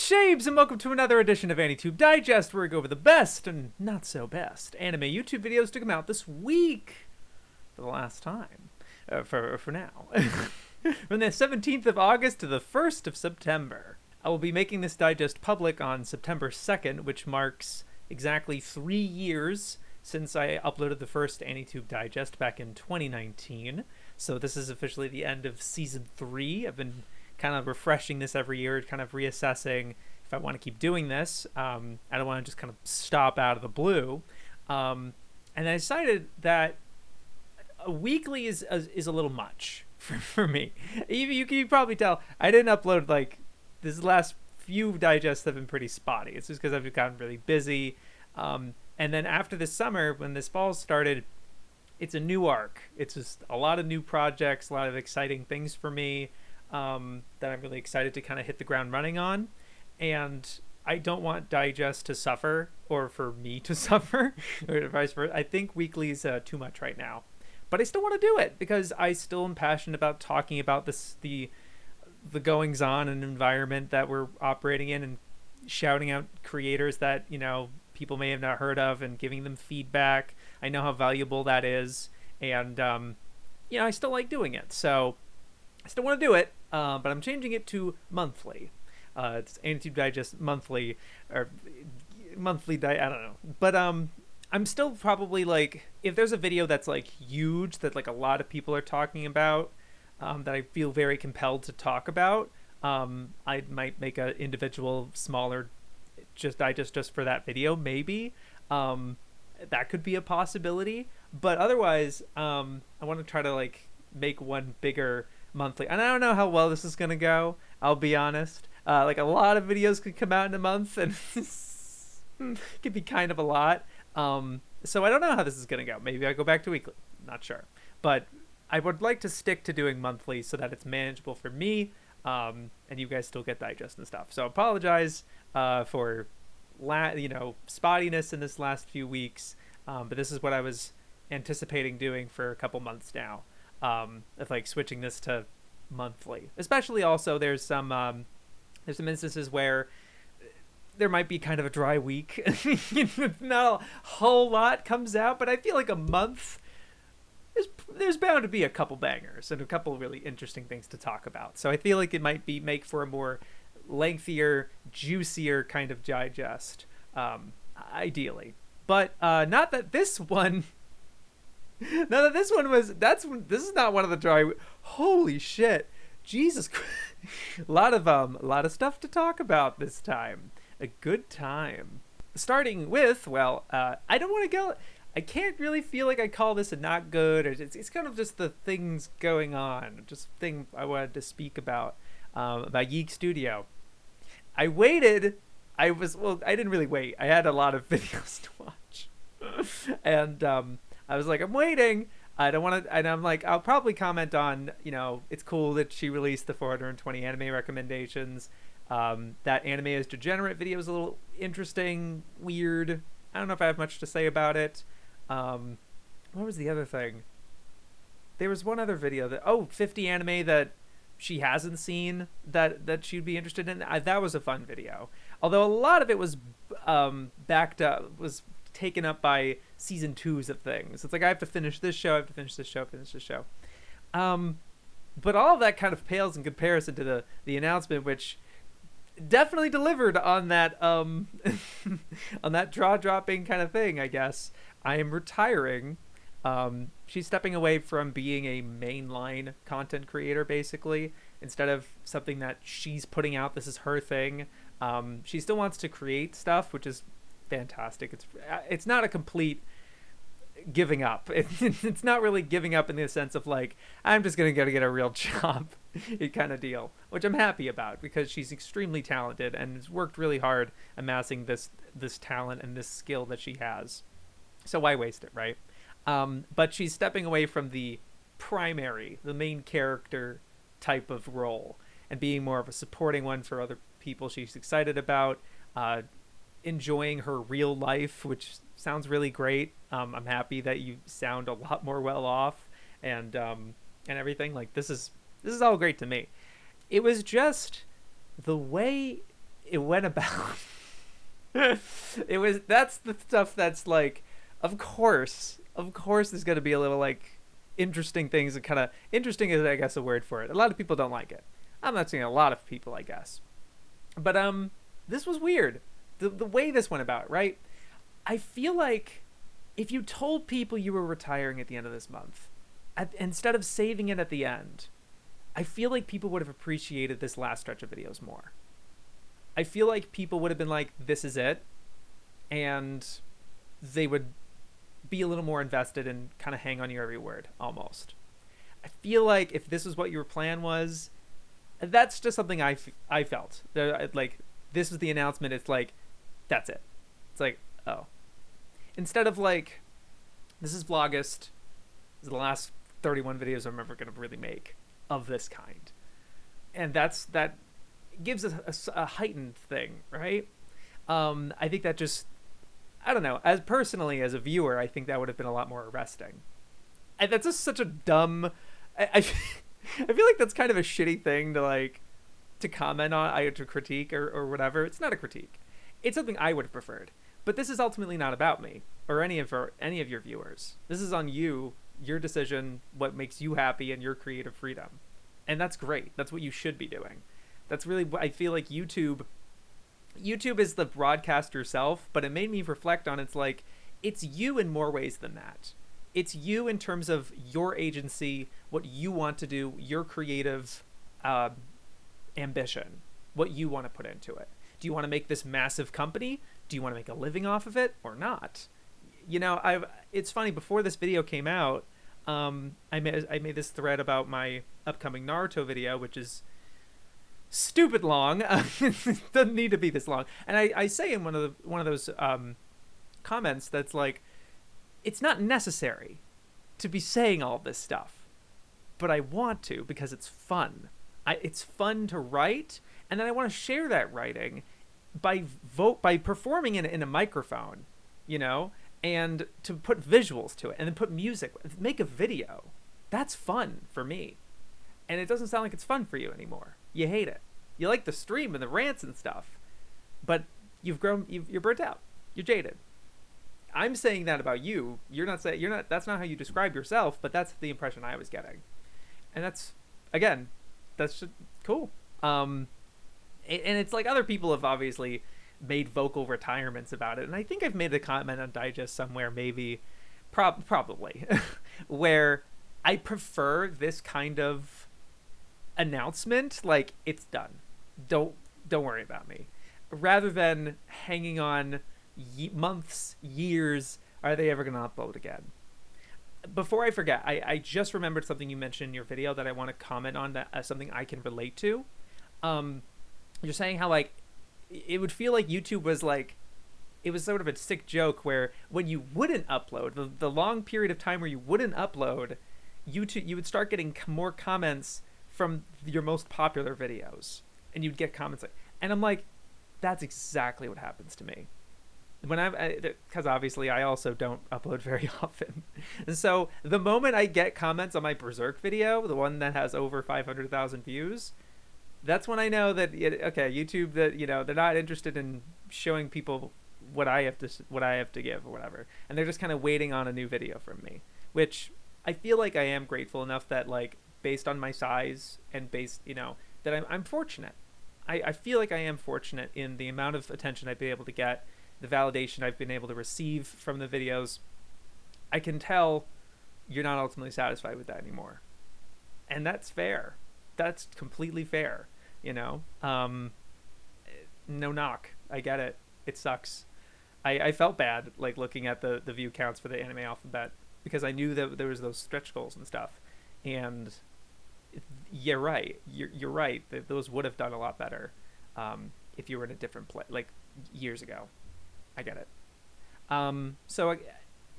Shabes, and welcome to another edition of AniTube Digest, where we go over the best and not so best anime YouTube videos to come out this week for the last time, for now. From the 17th of August to the 1st of September. I will be making this digest public on September 2nd, which marks exactly 3 years since I uploaded the first AniTube Digest back in 2019. So this is officially the end of Season 3. I've been kind of refreshing this every year, kind of reassessing if I want to keep doing this. I don't want to just kind of stop out of the blue. And I decided that a weekly is a little much for me. You can probably tell I didn't upload, like, this last few digests have been pretty spotty. It's just because I've gotten really busy. And then after this summer, when this fall started, it's a new arc. It's just a lot of new projects, a lot of exciting things for me that I'm really excited to kind of hit the ground running on. And I don't want digest to suffer, or for me to suffer, or vice versa. I think weekly's too much right now. But I still want to do it because I still am passionate about talking about the goings on and environment that we're operating in, and shouting out creators that, you know, people may have not heard of, and giving them feedback. I know how valuable that is, and you know, I still like doing it, so I still want to do it, but I'm changing it to monthly. It's AniTube Digest monthly, or monthly I don't know, but I'm still probably, like, if there's a video that's like huge, that like a lot of people are talking about, that I feel very compelled to talk about, I might make an individual smaller digest just for that video, maybe. That could be a possibility, but otherwise I want to try to, like, make one bigger monthly. And I don't know how well this is gonna go, I'll be honest. Like, a lot of videos could come out in a month, and it could be kind of a lot. So I don't know how this is gonna go. Maybe I go back to weekly, not sure, but I would like to stick to doing monthly so that it's manageable for me, and you guys still get digest and stuff. So apologize for spottiness in this last few weeks, but this is what I was anticipating doing for a couple months now, of, like, switching this to monthly. Especially also there's some instances where there might be kind of a dry week. Not a whole lot comes out, but I feel like a month, there's bound to be a couple bangers and a couple really interesting things to talk about. So I feel like it might make for a more lengthier, juicier kind of digest, ideally. But not that this one was. This is not one of the dry. Holy shit, Jesus Christ. a lot of stuff to talk about this time. A good time. Starting with, well, I don't want to go. I can't really feel like I call this a not good, or it's kind of just the things going on, just thing I wanted to speak about Ygg Studio. I waited. I didn't really wait. I had a lot of videos to watch, and I was like, I'm waiting. I don't want to, and I'm like, I'll probably comment on, you know, it's cool that she released the 420 anime recommendations. That Anime is Degenerate video is a little interesting, weird. I don't know if I have much to say about it. What was the other thing? There was one other video that 50 anime that she hasn't seen that she'd be interested in. That was a fun video, although a lot of it was was taken up by season 2s of things. It's like, I have to finish this show, but all of that kind of pales in comparison to the announcement, which definitely delivered on that on that jaw-dropping kind of thing. I guess I am retiring. She's stepping away from being a mainline content creator, basically. Instead of something that she's putting out, this is her thing. She still wants to create stuff, which is fantastic. It's not a complete giving up. It's not really giving up in the sense of, like, I'm just gonna go to get a real job kind of deal, which I'm happy about, because she's extremely talented and has worked really hard amassing this talent and this skill that she has. So why waste it, right? But she's stepping away from the main character type of role, and being more of a supporting one for other people she's excited about, enjoying her real life, which sounds really great. I'm happy that you sound a lot more well off, and everything. Like, this is all great to me. It was just the way it went about. That's the stuff that's like, of course there's going to be a little like interesting things, and kind of interesting is, I guess, a word for it. A lot of people don't like it. I'm not saying a lot of people, I guess. But this was weird. The way this went about, right? I feel like if you told people you were retiring at the end of this month, instead of saving it at the end, I feel like people would have appreciated this last stretch of videos more. I feel like people would have been like, this is it. And they would be a little more invested and kind of hang on your every word, almost. I feel like if this was what your plan was, that's just something I felt. Like, this was the announcement. It's like, that's it. It's like, oh. Instead of like, this is Vlogust. This is the last 31 videos I'm ever going to really make of this kind. And that gives us a heightened thing, right? I think that just, I don't know, as personally as a viewer, I think that would have been a lot more arresting. And that's just such a dumb, I feel like that's kind of a shitty thing to like, to comment on, to critique or whatever. It's not a critique. It's something I would have preferred. But this is ultimately not about me or any of your viewers. This is on you, your decision, what makes you happy, and your creative freedom. And that's great. That's what you should be doing. That's really what I feel like YouTube is the broadcast yourself, but it made me reflect on, it's like, it's you in more ways than that. It's you in terms of your agency, what you want to do, your creative ambition, what you want to put into it. Do you want to make this massive company? Do you want to make a living off of it or not? You know, it's funny, before this video came out, I made this thread about my upcoming Naruto video, which is stupid long. Doesn't need to be this long. And I say in one of those comments that's like, it's not necessary to be saying all this stuff, but I want to because it's fun. It's fun to write, and then I want to share that writing by performing it in a microphone, you know, and to put visuals to it, and then put music, make a video. That's fun for me. And it doesn't sound like it's fun for you anymore. You hate it. You like the stream and the rants and stuff, but you're burnt out. You're jaded. I'm saying that about you. That's not how you describe yourself, but that's the impression I was getting. And that's just cool. And it's like, other people have obviously made vocal retirements about it. And I think I've made a comment on Digest somewhere, maybe, probably, where I prefer this kind of announcement, like, it's done. Don't worry about me. Rather than hanging on months, years, are they ever going to upload again? Before I forget, I just remembered something you mentioned in your video that I want to comment on, that something I can relate to. You're saying how, like, it would feel like YouTube was like, it was sort of a sick joke where when you wouldn't upload, the long period of time where you wouldn't upload, you would start getting more comments from your most popular videos, and you'd get comments like, and I'm like, that's exactly what happens to me when because obviously I also don't upload very often. And so the moment I get comments on my Berserk video, the one that has over 500,000 views, that's when I know that, okay, YouTube, that, you know, they're not interested in showing people what I have to give or whatever, and they're just kind of waiting on a new video from me, which I feel like I am grateful enough that, like, based on my size and based, you know, that I'm fortunate. I feel like I am fortunate in the amount of attention I've been able to get, the validation I've been able to receive from the videos. I can tell you're not ultimately satisfied with that anymore, and that's fair. That's completely fair, you know. No knock. I get it. It sucks. I felt bad, like, looking at the view counts for the anime alphabet, because I knew that there was those stretch goals and stuff, and you're right. You're right. Those would have done a lot better if you were in a different place, like, years ago. I get it. So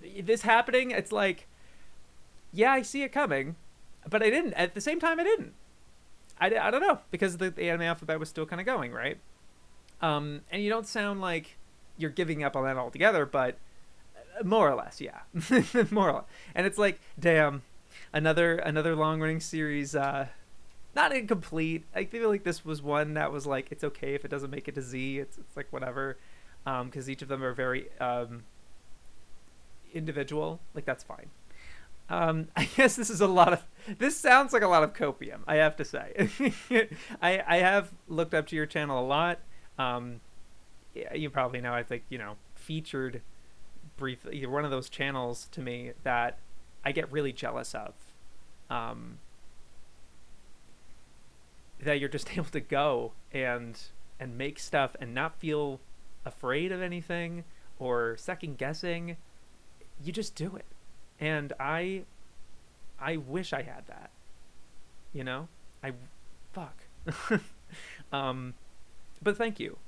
this happening, it's like, yeah, I see it coming, but I didn't. At the same time, I didn't. I don't know, because the anime alphabet was still kind of going, right? And you don't sound like you're giving up on that altogether, but more or less, yeah. More or less. And it's like, damn, another long-running series not incomplete. I feel like this was one that was like, it's okay if it doesn't make it to Z. It's like whatever, because each of them are very individual. Like that's fine. I guess this sounds like a lot of copium, I have to say. I have looked up to your channel a lot. You probably know, I think, featured briefly. You're one of those channels to me that I get really jealous of. That you're just able to go and make stuff and not feel afraid of anything or second guessing. You just do it. And I wish I had that. Fuck. But thank you,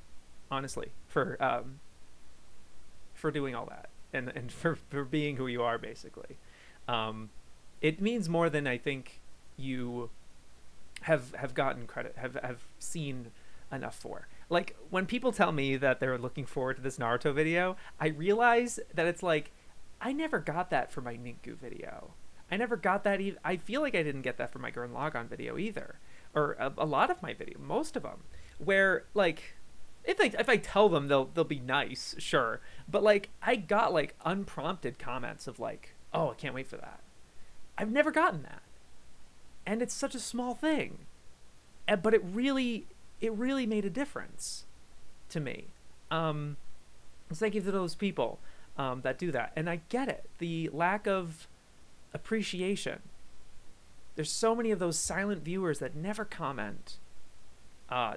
honestly, for doing all that and for being who you are, basically. It means more than I think you have gotten credit, have seen enough for. Like, when people tell me that they're looking forward to this Naruto video, I realize that it's like, I never got that for my Ninku video. I never got that either. I feel like I didn't get that for my Gurren Lagann video either. Or a lot of my video, most of them. Where, like, if I tell them, they'll be nice, sure. But, like, I got, like, unprompted comments of, like, oh, I can't wait for that. I've never gotten that. And it's such a small thing. But it really made a difference to me. So thank you to those people that do that. And I get it. The lack of appreciation. There's so many of those silent viewers that never comment,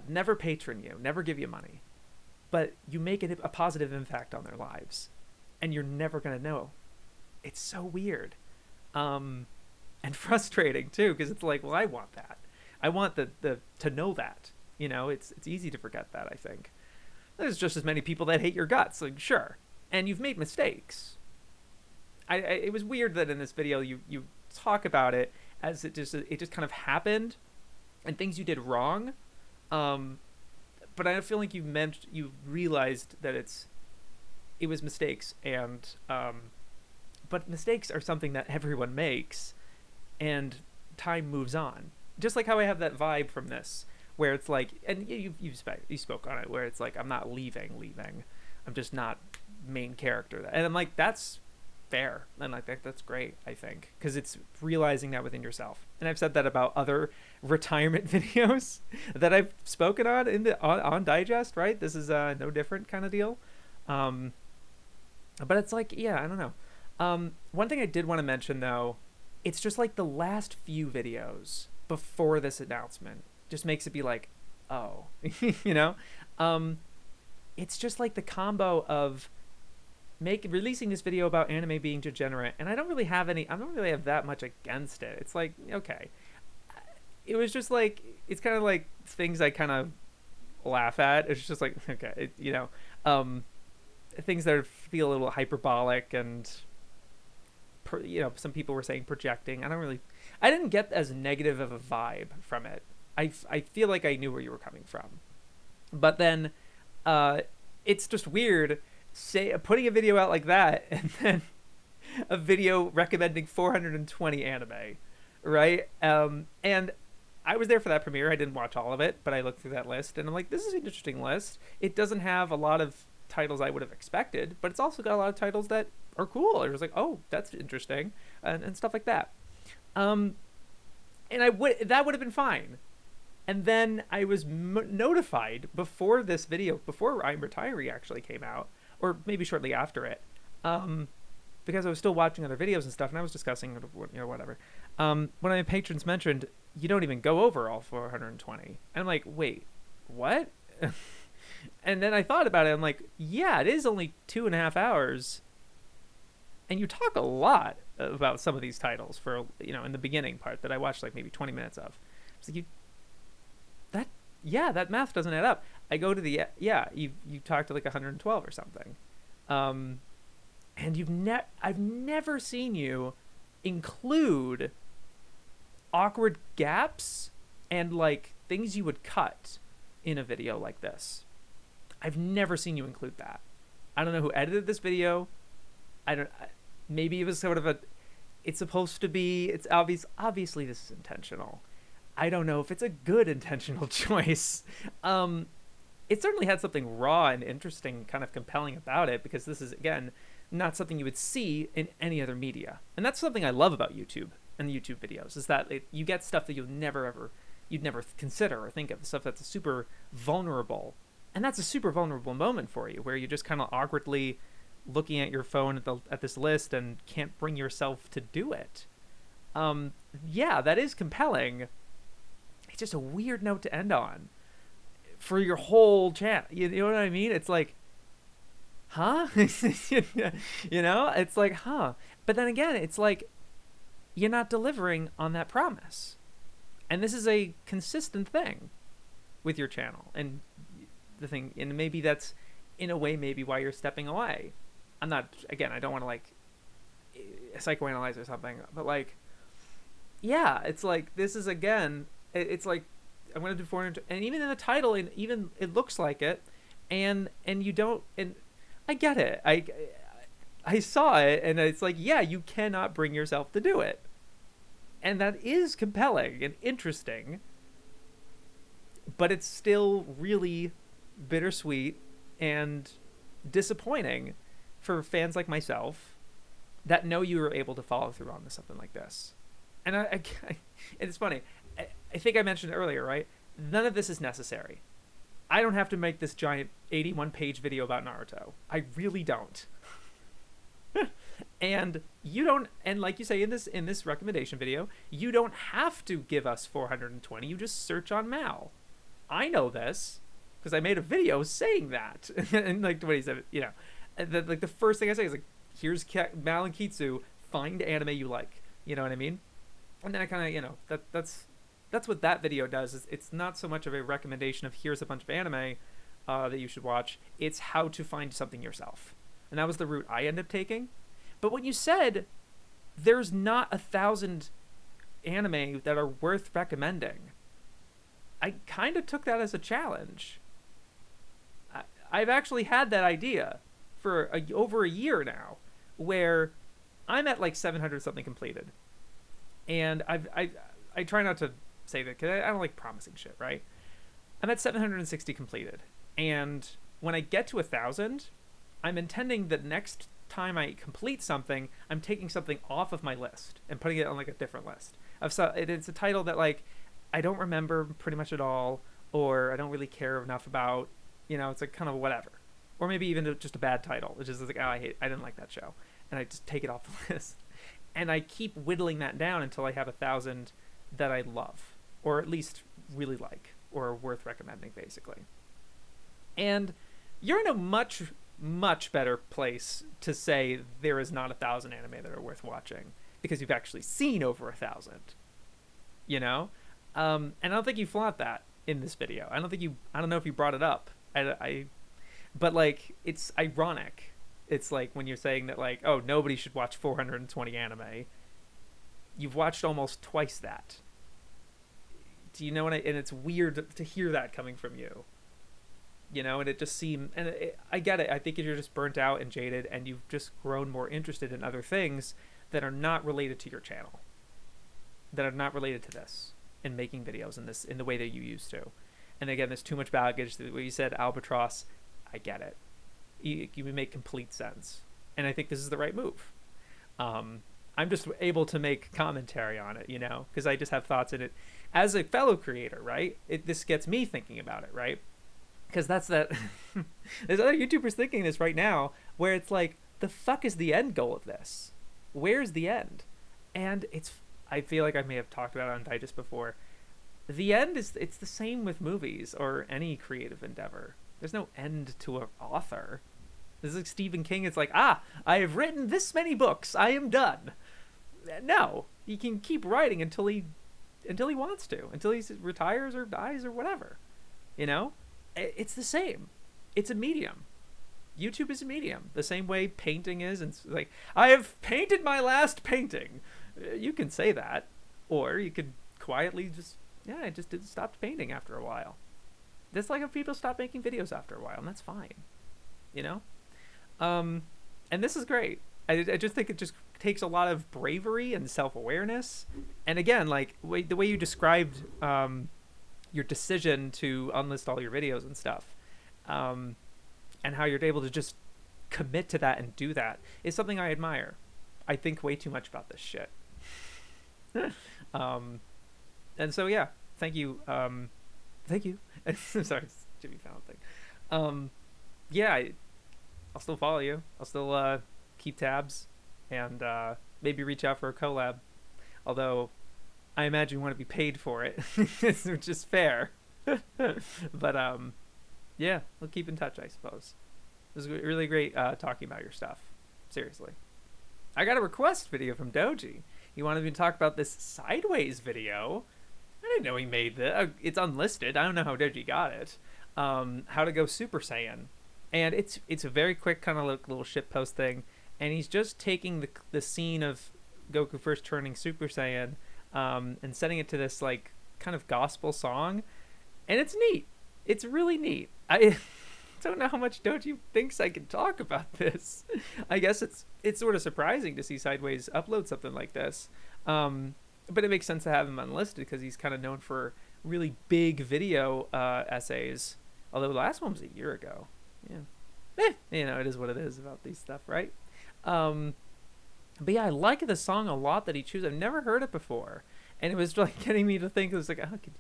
never patron you, never give you money. But you make a positive impact on their lives. And you're never going to know. It's so weird. And frustrating, too, because it's like, well, I want that. I want to know that. It's easy to forget that, I think. There's just as many people that hate your guts, like, sure. And you've made mistakes. It was weird that in this video you talk about it as it just kind of happened and things you did wrong. But I feel like you realized that it was mistakes, and but mistakes are something that everyone makes, and time moves on. Just like how I have that vibe from this, where it's like, and you spoke on it, where it's like, I'm not leaving. I'm just not main character. And I'm like, that's fair. And like, that's great, I think, because it's realizing that within yourself. And I've said that about other retirement videos that I've spoken on on Digest, right? This is no different kind of deal. But it's like, yeah, I don't know. One thing I did want to mention, though, it's just like the last few videos before this announcement just makes it be like, oh, it's just like the combo of releasing this video about anime being degenerate, and I don't really have that much against it. It's like, okay, it was just like, it's kind of like things I kind of laugh at. It's just like, okay, things that feel a little hyperbolic, and some people were saying projecting. I didn't get as negative of a vibe from it. I feel like I knew where you were coming from, but then it's just weird putting a video out like that and then a video recommending 420 anime, right? And I was there for that premiere. I didn't watch all of it, but I looked through that list and I'm like, this is an interesting list. It doesn't have a lot of titles I would have expected, but it's also got a lot of titles that are cool. I was like, oh, that's interesting, and stuff like that. And that would have been fine. And then I was notified before this video, before I'm Retiree actually came out, or maybe shortly after it, because I was still watching other videos and stuff, and I was discussing, whatever. One of my patrons mentioned, you don't even go over all 420. And I'm like, wait, what? And then I thought about it. I'm like, yeah, it is only 2.5 hours. And you talk a lot about some of these titles for, in the beginning part that I watched like maybe 20 minutes of. It's like, that math doesn't add up. I go to you talked to like 112 or something. And I've never seen you include awkward gaps and like things you would cut in a video like this. I've never seen you include that. I don't know who edited this video. Maybe it was sort of it's supposed to be, it's obviously this is intentional. I don't know if it's a good intentional choice. It certainly had something raw and interesting, kind of compelling about it, because this is, again, not something you would see in any other media. And that's something I love about YouTube and YouTube videos, is that you get stuff that you'd never consider or think of, stuff that's super vulnerable. And that's a super vulnerable moment for you, where you're just kind of awkwardly looking at your phone at this list and can't bring yourself to do it. Yeah, that is compelling. It's just a weird note to end on for your whole channel. You know what I mean? It's like, huh? You know, it's like, huh? But then again, it's like, you're not delivering on that promise. And this is a consistent thing with your channel. And the thing, and maybe that's, in a way, maybe why you're stepping away. I'm not, again, I don't want to, like, psychoanalyze or something, but, like, yeah, it's like, this is, again, it's like, I'm going to do 400, and even in the title, and even it looks like it, and you don't, and I get it. I saw it, and it's like, yeah, you cannot bring yourself to do it. And that is compelling and interesting, but it's still really bittersweet and disappointing for fans like myself that know you were able to follow through on something like this. And and it's funny. I think I mentioned earlier, right? None of this is necessary. I don't have to make this giant 81-page video about Naruto. I really don't. And you don't, and like you say in this recommendation video, you don't have to give us 420. You just search on Mal. I know this because I made a video saying that. And like what he said, you know, like the first thing I say is like, here's Mal and Kitsu, find anime you like. You know what I mean? And then I kind of, you know, that's what that video does. Is it's not so much of a recommendation of here's a bunch of anime that you should watch. It's how to find something yourself. And that was the route I ended up taking. But when you said there's not 1,000 anime that are worth recommending, I kind of took that as a challenge. I've actually had that idea for over a year now, where I'm at like 700 something completed. And I try not to say that because I don't like promising shit, right? I'm at 760 completed. And when I get to 1,000, I'm intending that next time I complete something, I'm taking something off of my list and putting it on like a different list. It's a title that like I don't remember pretty much at all, or I don't really care enough about. You know, it's like kind of whatever, or maybe even just a bad title, which is like, oh, I didn't like that show, and I just take it off the list. And I keep whittling that down until I have 1,000 that I love, or at least really like, or are worth recommending, basically. And you're in a much better place to say there is not 1,000 anime that are worth watching because you've actually seen over 1,000. You know, and I don't think you flaunt that in this video. I don't know if you brought it up. But like, it's ironic. It's like when you're saying that like, oh, nobody should watch 420 anime. You've watched almost twice that. Do you know what and it's weird to hear that coming from you. You know, and it just seemed, and I get it. I think if you're just burnt out and jaded and you've just grown more interested in other things that are not related to your channel, that are not related to this, and making videos in the way that you used to. And again, there's too much baggage. The way you said Albatross, I get it. You make complete sense. And I think this is the right move. I'm just able to make commentary on it, you know, because I just have thoughts in it. As a fellow creator, right? This gets me thinking about it, right? Because that's that. There's other YouTubers thinking this right now, where it's like, the fuck is the end goal of this? Where's the end? And I feel like I may have talked about it on Digest before. The end it's the same with movies or any creative endeavor. There's no end to an author. This is like Stephen King. It's like, I have written this many books. I am done. No, he can keep writing until he wants to, until he retires or dies or whatever. You know, it's the same. It's a medium. YouTube is a medium, the same way painting is. And like, I have painted my last painting. You can say that, or you could quietly I just stopped painting after a while. That's like if people stop making videos after a while, and that's fine, you know. And this is great. I just think it just takes a lot of bravery and self-awareness. And again, like the way you described your decision to unlist all your videos and stuff, and how you're able to just commit to that and do that is something I admire. I think way too much about this shit. And so yeah, thank you. Thank you. Sorry, it's Jimmy Fallon thing. Yeah, I'll still follow you. I'll still keep tabs, and maybe reach out for a collab. Although I imagine you want to be paid for it, which is fair. But yeah, we'll keep in touch, I suppose. It was really great talking about your stuff. Seriously. I got a request video from Doji. He wanted me to talk about this Sideways video. I didn't know he made this. It's unlisted. I don't know how Doji got it. How to go Super Saiyan. And it's a very quick kind of little shitpost thing. And he's just taking the scene of Goku first turning Super Saiyan and setting it to this like kind of gospel song. And it's neat. It's really neat. I don't know how much Doji thinks I can talk about this. I guess it's sort of surprising to see Sideways upload something like this. But it makes sense to have him unlisted because he's kind of known for really big video essays. Although the last one was a year ago. Yeah. You know, it is what it is about these stuff, right? But yeah, I like the song a lot that he chose. I've never heard it before. And it was like getting me to think, it was like, oh, I could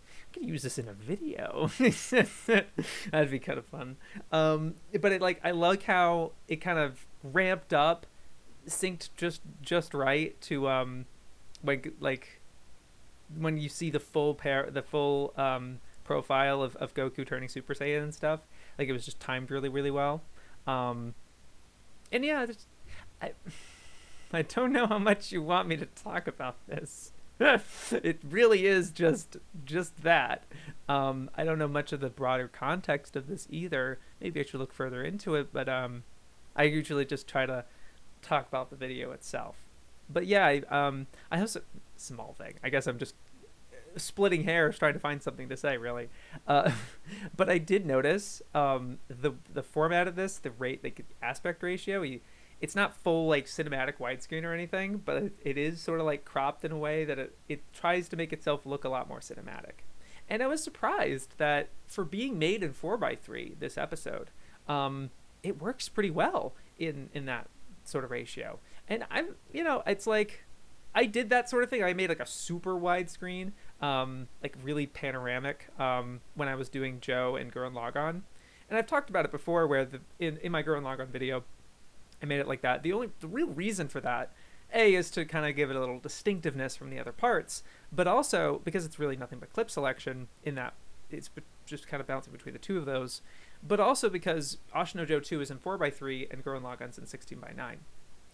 use this in a video. That'd be kind of fun. But it, like, I like how it kind of ramped up, synced just right to like when you see the full profile of Goku turning Super Saiyan and stuff. Like, it was just timed really, really well. And yeah, I don't know how much you want me to talk about this. It really is just that. I don't know much of the broader context of this either. Maybe I should look further into it, but I usually just try to talk about the video itself. But yeah, I have a small thing. I guess I'm just splitting hairs trying to find something to say, really. But I did notice the format of this, the aspect ratio. It's not full like cinematic widescreen or anything, but it is sort of like cropped in a way that it tries to make itself look a lot more cinematic. And I was surprised that for being made in 4:3, this episode, it works pretty well in that sort of ratio. And it's like I did that sort of thing. I made like a super widescreen, like really panoramic, when I was doing Joe and Gurren Lagann. And I've talked about it before, where in my Gurren Lagann video, I made it like that. The real reason for that, is to kind of give it a little distinctiveness from the other parts, but also because it's really nothing but clip selection in that it's just kind of bouncing between the two of those, but also because Ashino Joe 2 is in 4:3 and Gurren Lagann's in 16:9.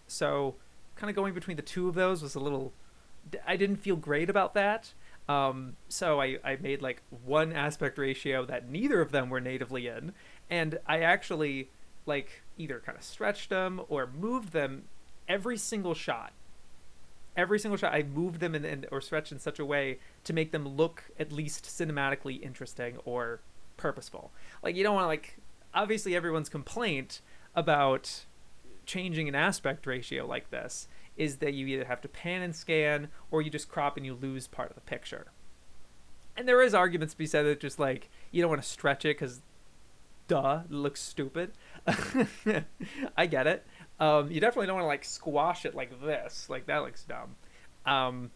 So kind of going between the two of those was a little, I didn't feel great about that. So I made like one aspect ratio that neither of them were natively in, and I actually like either kind of stretched them or moved them every single shot. Every single shot I moved them or stretched in such a way to make them look at least cinematically interesting or purposeful. Like, you don't want to, like, obviously everyone's complaint about changing an aspect ratio like this is that you either have to pan and scan or you just crop and you lose part of the picture. And there is arguments to be said that just like you don't want to stretch it because duh, it looks stupid. I get it. You definitely don't want to like squash it like this. Like, that looks dumb.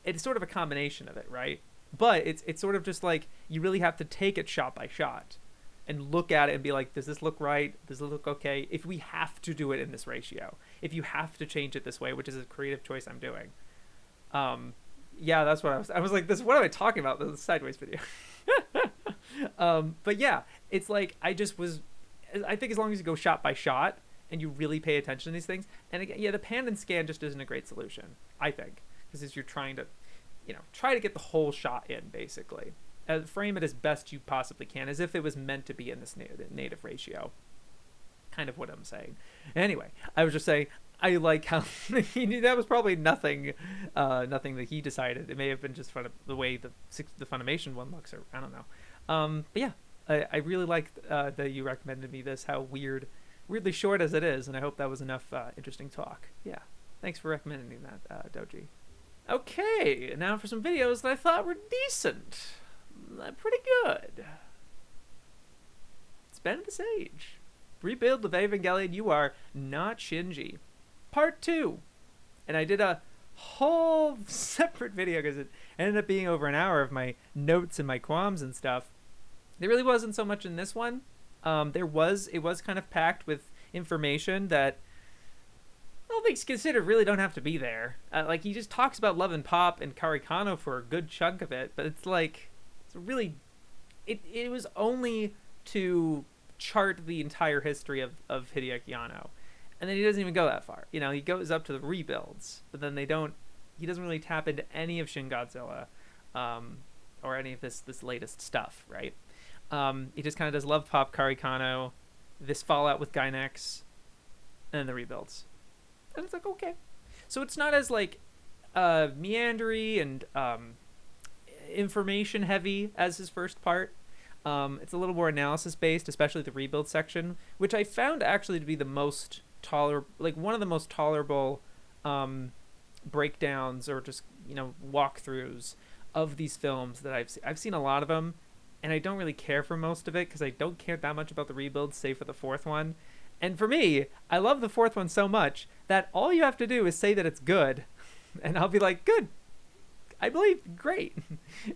It's sort of a combination of it, right? But it's sort of just like you really have to take it shot by shot and look at it and be like, does this look right? Does it look okay? If we have to do it in this ratio, if you have to change it this way, which is a creative choice I'm doing. Yeah, that's what I was like, what am I talking about? The Sideways video. But yeah, it's like, I think as long as you go shot by shot and you really pay attention to these things, and again, yeah, the pan and scan just isn't a great solution, I think, because as you're trying to, try to get the whole shot in, basically. Frame it as best you possibly can, as if it was meant to be in this native ratio. Kind of what I'm saying. Anyway, I was just saying, I like how that was probably nothing that he decided. It may have been just the way the Funimation one looks, or I don't know. But yeah, I really liked that you recommended me this. How weirdly short as it is, and I hope that was enough interesting talk. Yeah. Thanks for recommending that, Doji. Okay, now for some videos that I thought were decent. Pretty good. It's BennettTheSage. Rebuild of Evangelion, you are not Shinji. Part 2. And I did a whole separate video because it ended up being over an hour of my notes and my qualms and stuff. There really wasn't so much in this one. It was kind of packed with information that all things considered really don't have to be there. Like, he just talks about Love and Pop and Karikano for a good chunk of it, but it's like, it's really, it was only to chart the entire history of Hideaki Anno. And then he doesn't even go that far. You know, he goes up to the rebuilds, but then he doesn't really tap into any of Shin Godzilla, or any of this latest stuff, right? He just kind of does Love Pop, Karikano, this fallout with Gynex, and then the rebuilds. And it's like, okay. So it's not as like meandery and information heavy as his first part. It's a little more analysis based, especially the rebuild section, which I found actually to be the most one of the most tolerable breakdowns or just, you know, walkthroughs of these films that I've seen a lot of them, and I don't really care for most of it because I don't care that much about the rebuilds, save for the fourth one. And for me, I love the fourth one so much that all you have to do is say that it's good, and I'll be like, good, I believe, great,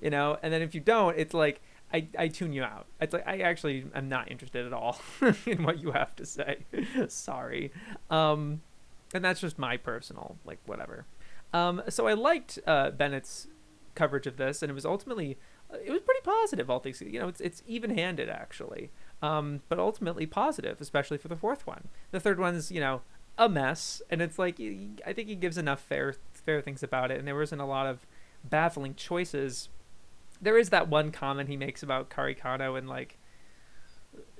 you know. And then if you don't, it's like I tune you out. It's like I actually am not interested at all in what you have to say. Sorry. And that's just my personal, like, whatever. So I liked Bennett's coverage of this, and it was ultimately, it was pretty positive, all things, you know, it's even-handed, actually. But ultimately positive, especially for the fourth one. The third one's, you know, a mess, and it's like, I think he gives enough fair things about it, and there wasn't a lot of baffling choices. There is that one comment he makes about Karikano and like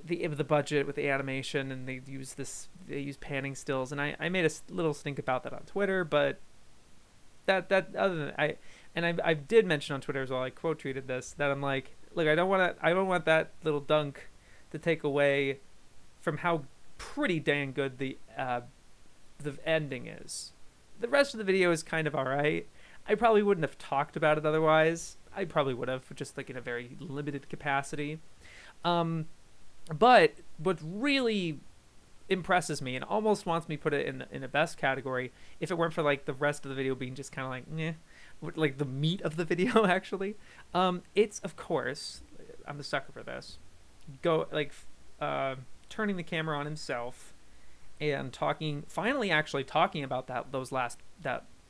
the budget with the animation, and they use panning stills, and I made a little stink about that on Twitter, but that other than I did mention on Twitter as well, I quote tweeted this, that I'm like, look, I don't want that little dunk to take away from how pretty dang good the ending is. The rest of the video is kind of alright. I probably wouldn't have talked about it otherwise. I probably would have, just like in a very limited capacity. But what really impresses me and almost wants me to put it in the best category, if it weren't for like the rest of the video being just kind of like, meh, like the meat of the video actually, it's, of course, I'm the sucker for this, turning the camera on himself and finally actually talking about that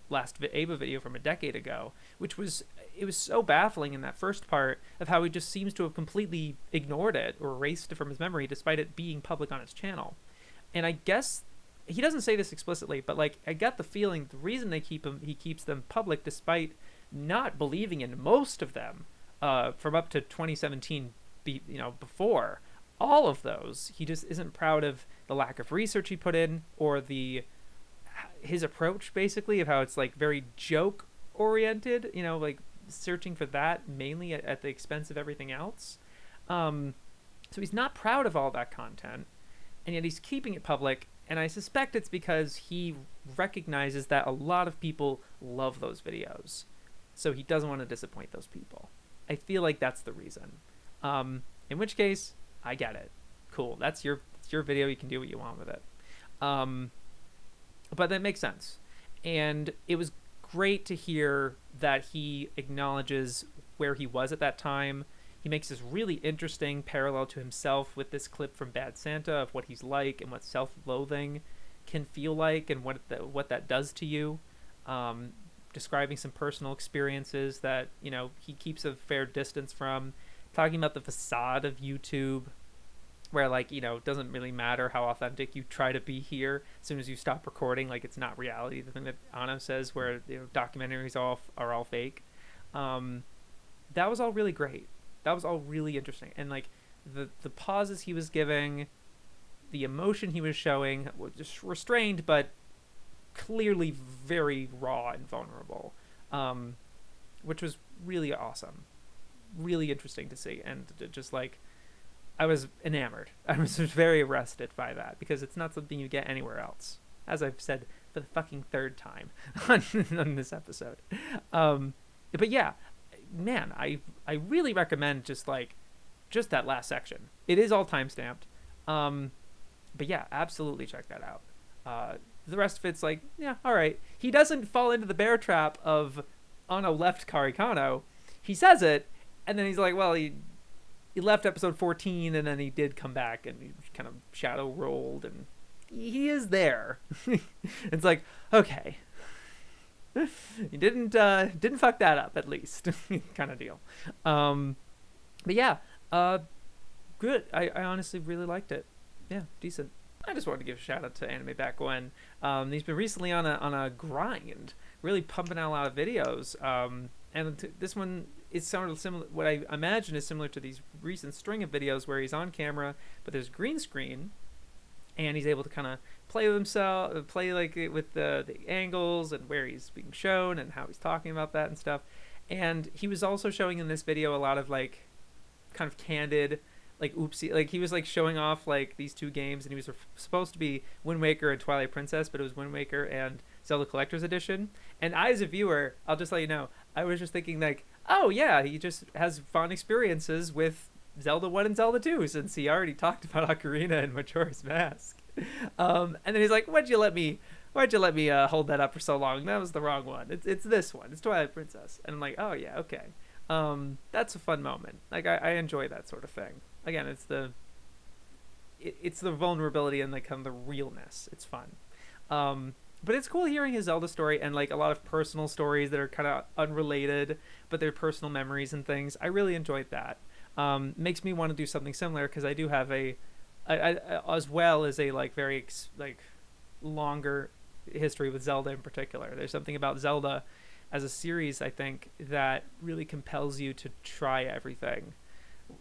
last Ava video from a decade ago, which was, it was so baffling in that first part of how he just seems to have completely ignored it or erased it from his memory despite it being public on his channel. And I guess he doesn't say this explicitly, but like I got the feeling the reason he keeps them public despite not believing in most of them, from up to 2017, before all of those, he just isn't proud of the lack of research he put in, or his approach basically of how it's like very joke oriented, like searching for that mainly at the expense of everything else. So he's not proud of all that content, and yet he's keeping it public, and I suspect it's because he recognizes that a lot of people love those videos, so he doesn't want to disappoint those people. I feel like that's the reason. In which case, I get it. Cool, it's your video, you can do what you want with it. But that makes sense. And it was great to hear that he acknowledges where he was at that time. He makes this really interesting parallel to himself with this clip from Bad Santa of what he's like and what self-loathing can feel like and what that does to you. Describing some personal experiences that, he keeps a fair distance from. Talking about the facade of YouTube, where it doesn't really matter how authentic you try to be here. As soon as you stop recording, it's not reality. The thing that Anno says, where documentaries are all fake. That was all really great. That was all really interesting. And the pauses he was giving, the emotion he was showing, was just restrained, but clearly very raw and vulnerable, which was really awesome, really interesting to see, and just I was enamored. I was very arrested by that, because it's not something you get anywhere else. As I've said for the fucking third time on this episode. But yeah, man, I really recommend just that last section. It is all time stamped. But yeah, absolutely check that out. The rest of it's like, yeah, all right. He doesn't fall into the bear trap of Ano left Karikano. He says it, and then he's like, well, he left episode 14, and then he did come back, and he kind of shadow rolled, and he is there. It's like, okay, you didn't fuck that up, at least. Kind of deal. But yeah, good. I honestly really liked it. Yeah, decent. I just wanted to give a shout out to animebackwhen. He's been recently on a grind, really pumping out a lot of videos. And this one is sort of similar. What I imagine is similar to these recent string of videos where he's on camera, but there's green screen, and he's able to kind of play with himself, play like with the angles and where he's being shown and how he's talking about that and stuff. And he was also showing in this video a lot of like kind of candid, like oopsie, like he was like showing off like these two games, and he was supposed to be Wind Waker and Twilight Princess, but it was Wind Waker and Zelda Collector's Edition. And I, as a viewer, I'll just let you know, I was just thinking like, oh yeah, he just has fond experiences with Zelda 1 and Zelda 2 since he already talked about Ocarina and Majora's Mask. And then he's like, why'd you let me hold that up for so long? That was the wrong one. It's this one. It's Twilight Princess. And I'm like, oh yeah, okay. That's a fun moment. Like I enjoy that sort of thing. Again, it's the vulnerability and like kind of the realness. It's fun. But it's cool hearing his Zelda story and like a lot of personal stories that are kind of unrelated, but they're personal memories and things. I really enjoyed that. Makes me want to do something similar because I do have I as well as a like very like longer history with Zelda in particular. There's something about Zelda as a series, I think, that really compels you to try everything,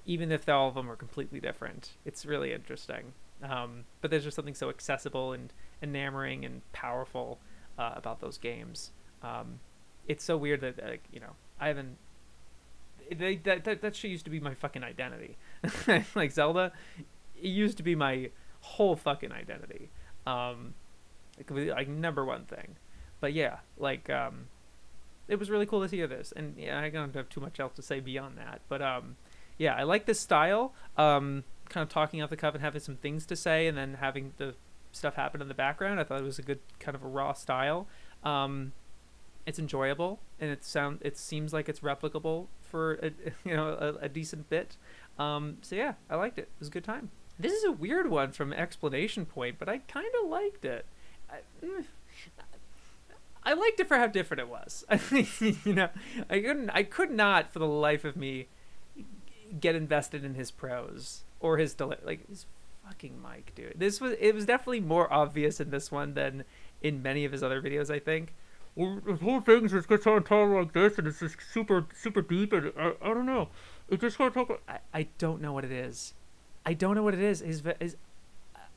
even if all of them are completely different. It's really interesting. But there's just something so accessible and enamoring and powerful about those games. It's so weird that I haven't. That shit used to be my fucking identity. Like Zelda, it used to be my whole fucking identity. It could be like number one thing. But yeah, like it was really cool to hear this, and yeah, I don't have too much else to say beyond that. But yeah, I like this style. Kind of talking off the cuff and having some things to say, and then having the stuff happen in the background. I thought it was a good kind of a raw style. It's enjoyable, and it seems like it's replicable for a decent bit. So yeah, I liked it. It was a good time. This is a weird one from Explanation Point, but I kind of liked it. I liked it for how different it was. I could not for the life of me get invested in his prose or his his fucking mic, dude. It was definitely more obvious in this one than in many of his other videos, I think. Well, the whole thing just gets on top like this, and it's just super deep, and I don't know. It just got talk. I don't know what it is. I don't know what it is. His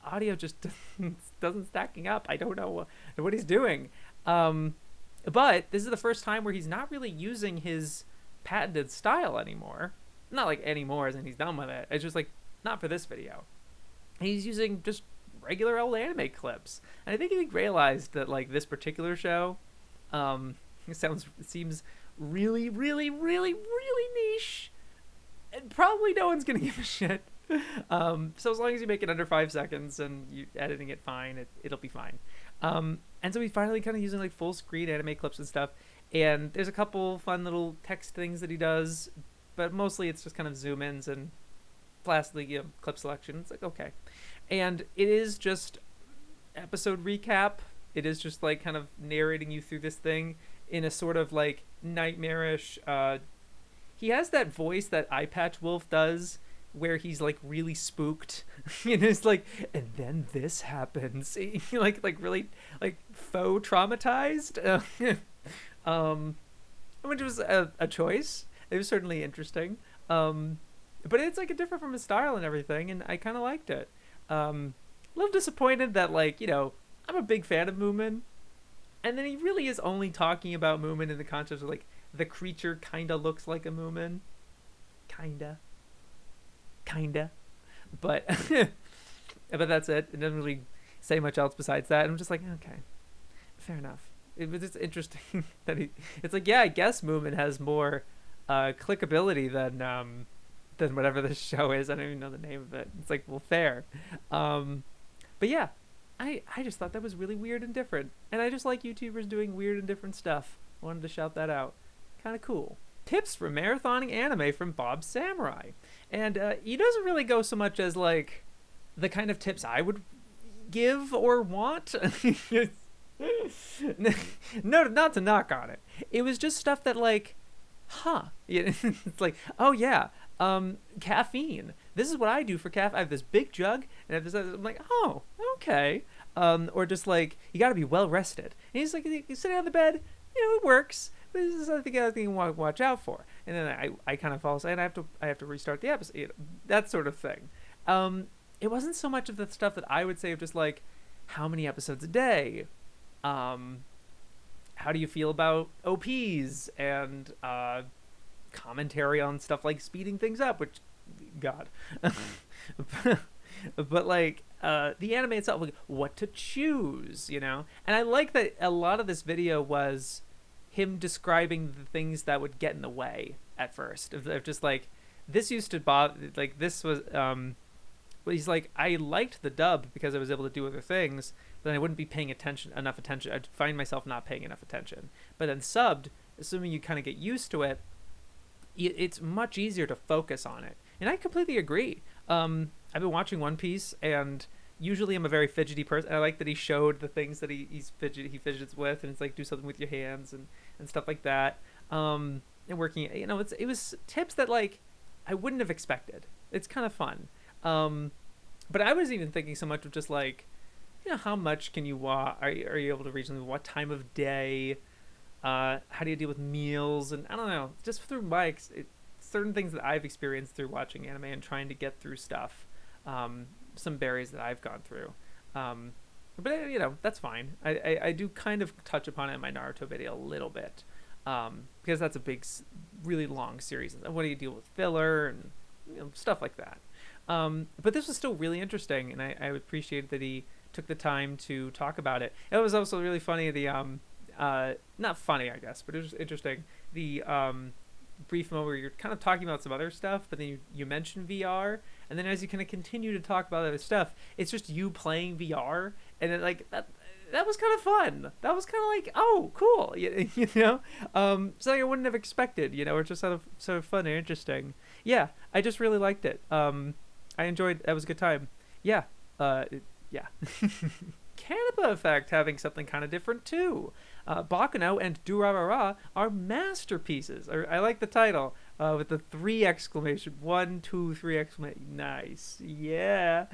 audio just doesn't stacking up. I don't know what he's doing. But this is the first time where he's not really using his patented style anymore. Not like anymore as in he's done with it. It's just like not for this video. He's using just regular old anime clips. And I think he realized that like this particular show seems really, really, really, really niche. And probably no one's gonna give a shit. So as long as you make it under 5 seconds and you editing it fine, it'll be fine. And so he's finally kind of using like full screen anime clips and stuff. And there's a couple fun little text things that he does, but mostly it's just kind of zoom ins and placidly clip selection. It's like, okay. And it is just episode recap. It is just like kind of narrating you through this thing in a sort of like nightmarish. He has that voice that Eye Patch Wolf does, where he's like really spooked, and it's like, and then this happens, like really like faux traumatized, which was a choice. It was certainly interesting, but it's like different from his style and everything, and I kind of liked it. A little disappointed that I'm a big fan of Moomin, and then he really is only talking about Moomin in the context of like the creature kind of looks like a Moomin, kinda, but but that's it. It doesn't really say much else besides that. And I'm just like, okay. fair enough. It was just interesting that it's like, yeah, I guess Moomin has more clickability than whatever this show is. I don't even know the name of it. It's like, well, fair. But yeah, I just thought that was really weird and different. And I just like YouTubers doing weird and different stuff. I wanted to shout that out. Kind of cool. Tips for marathoning anime from BobSamurai. And he doesn't really go so much as like the kind of tips I would give or want. No, not to knock on it. It was just stuff that like, it's like, oh yeah, caffeine. This is what I do for caffeine. I have this big jug, and I have this. I'm like, oh, okay. Or just like, you got to be well rested. And he's like, you sitting on the bed, it works. But this is something you want to watch out for. And then I kind of fall asleep, and I have to restart the episode. That sort of thing. It wasn't so much of the stuff that I would say of just like, how many episodes a day? How do you feel about OPs and commentary on stuff like speeding things up, which, God. But like the anime itself, like what to choose, And I like that a lot of this video was him describing the things that would get in the way at first. Of just like, this used to bother, like this was, but he's like, I liked the dub because I was able to do other things, but then I wouldn't be paying enough attention. I'd find myself not paying enough attention. But then subbed, assuming you kind of get used to it, it's much easier to focus on it. And I completely agree. I've been watching One Piece, and usually I'm a very fidgety person. I like that he showed the things that he fidgets with, and it's like, do something with your hands and stuff like that. And working, it was tips that like I wouldn't have expected. It's kind of fun. But I was even thinking so much of just like, how much can you watch? Are you able to reasonably, what time of day? How do you deal with meals? And I don't know, just through certain things that I've experienced through watching anime and trying to get through stuff, some barriers that I've gone through. But that's fine. I do kind of touch upon it in my Naruto video a little bit, because that's a big, really long series. And what do you deal with filler and stuff like that. But this was still really interesting, and I appreciated that he took the time to talk about it. It was also really funny, not funny, I guess, but it was interesting, the brief moment where you're kind of talking about some other stuff, but then you mention VR, and then as you kind of continue to talk about other stuff, it's just you playing VR, and then like that was kind of fun. That was kind of like, oh, cool, something I wouldn't have expected, or just sort of fun and interesting. Yeah, I just really liked it. I enjoyed. That was a good time. Yeah. Yeah. Canipa Effect having something kind of different too. Bakuno and Durarara are masterpieces. I like the title with the 3 exclamation, 1, 2, 3 exclamation. Nice. Yeah.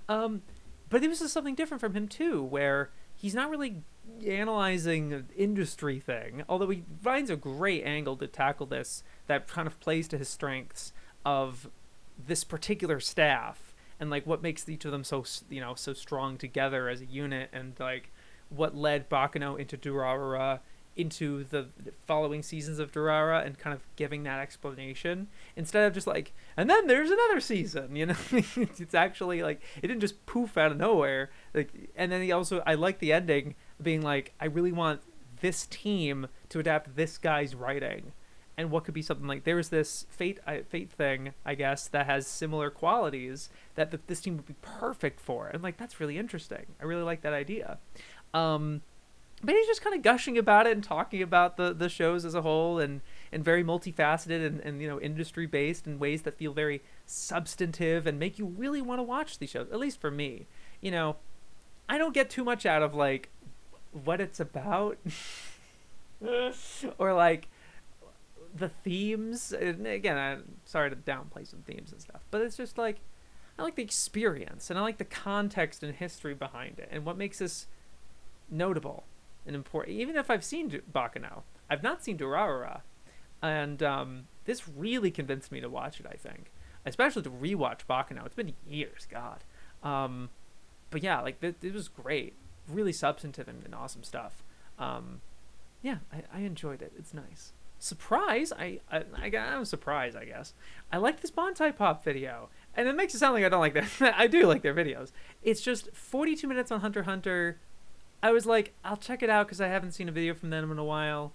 But it was just something different from him too, where he's not really analyzing an industry thing, although he finds a great angle to tackle this that kind of plays to his strengths of this particular staff, and like what makes each of them so strong together as a unit, and like what led Bakuno into Durarara, into the following seasons of Durarara, and kind of giving that explanation instead of just like, and then there's another season, It's actually like, it didn't just poof out of nowhere. Like, and then I like the ending being like, I really want this team to adapt this guy's writing. And what could be something like, there's this fate thing, I guess, that has similar qualities that this team would be perfect for. And like, that's really interesting. I really like that idea. But he's just kind of gushing about it and talking about the shows as a whole, and very multifaceted and industry based in ways that feel very substantive and make you really want to watch these shows. At least for me, I don't get too much out of like what it's about or like the themes. And again, I'm sorry to downplay some themes and stuff, but it's just like, I like the experience, and I like the context and history behind it, and what makes this notable and important. Even if I've seen Bakuno, I've not seen Durarara, and this really convinced me to watch it, I think, especially to rewatch Bakuno. It's been years, God. But yeah, like it was great, really substantive and awesome stuff. Yeah, I enjoyed it. It's nice. Surprise! I'm surprised, I guess. I like this Bonsai Pop video, and it makes it sound like I don't like that. I do like their videos. It's just 42 minutes on Hunter x Hunter, I was like, I'll check it out because I haven't seen a video from them in a while,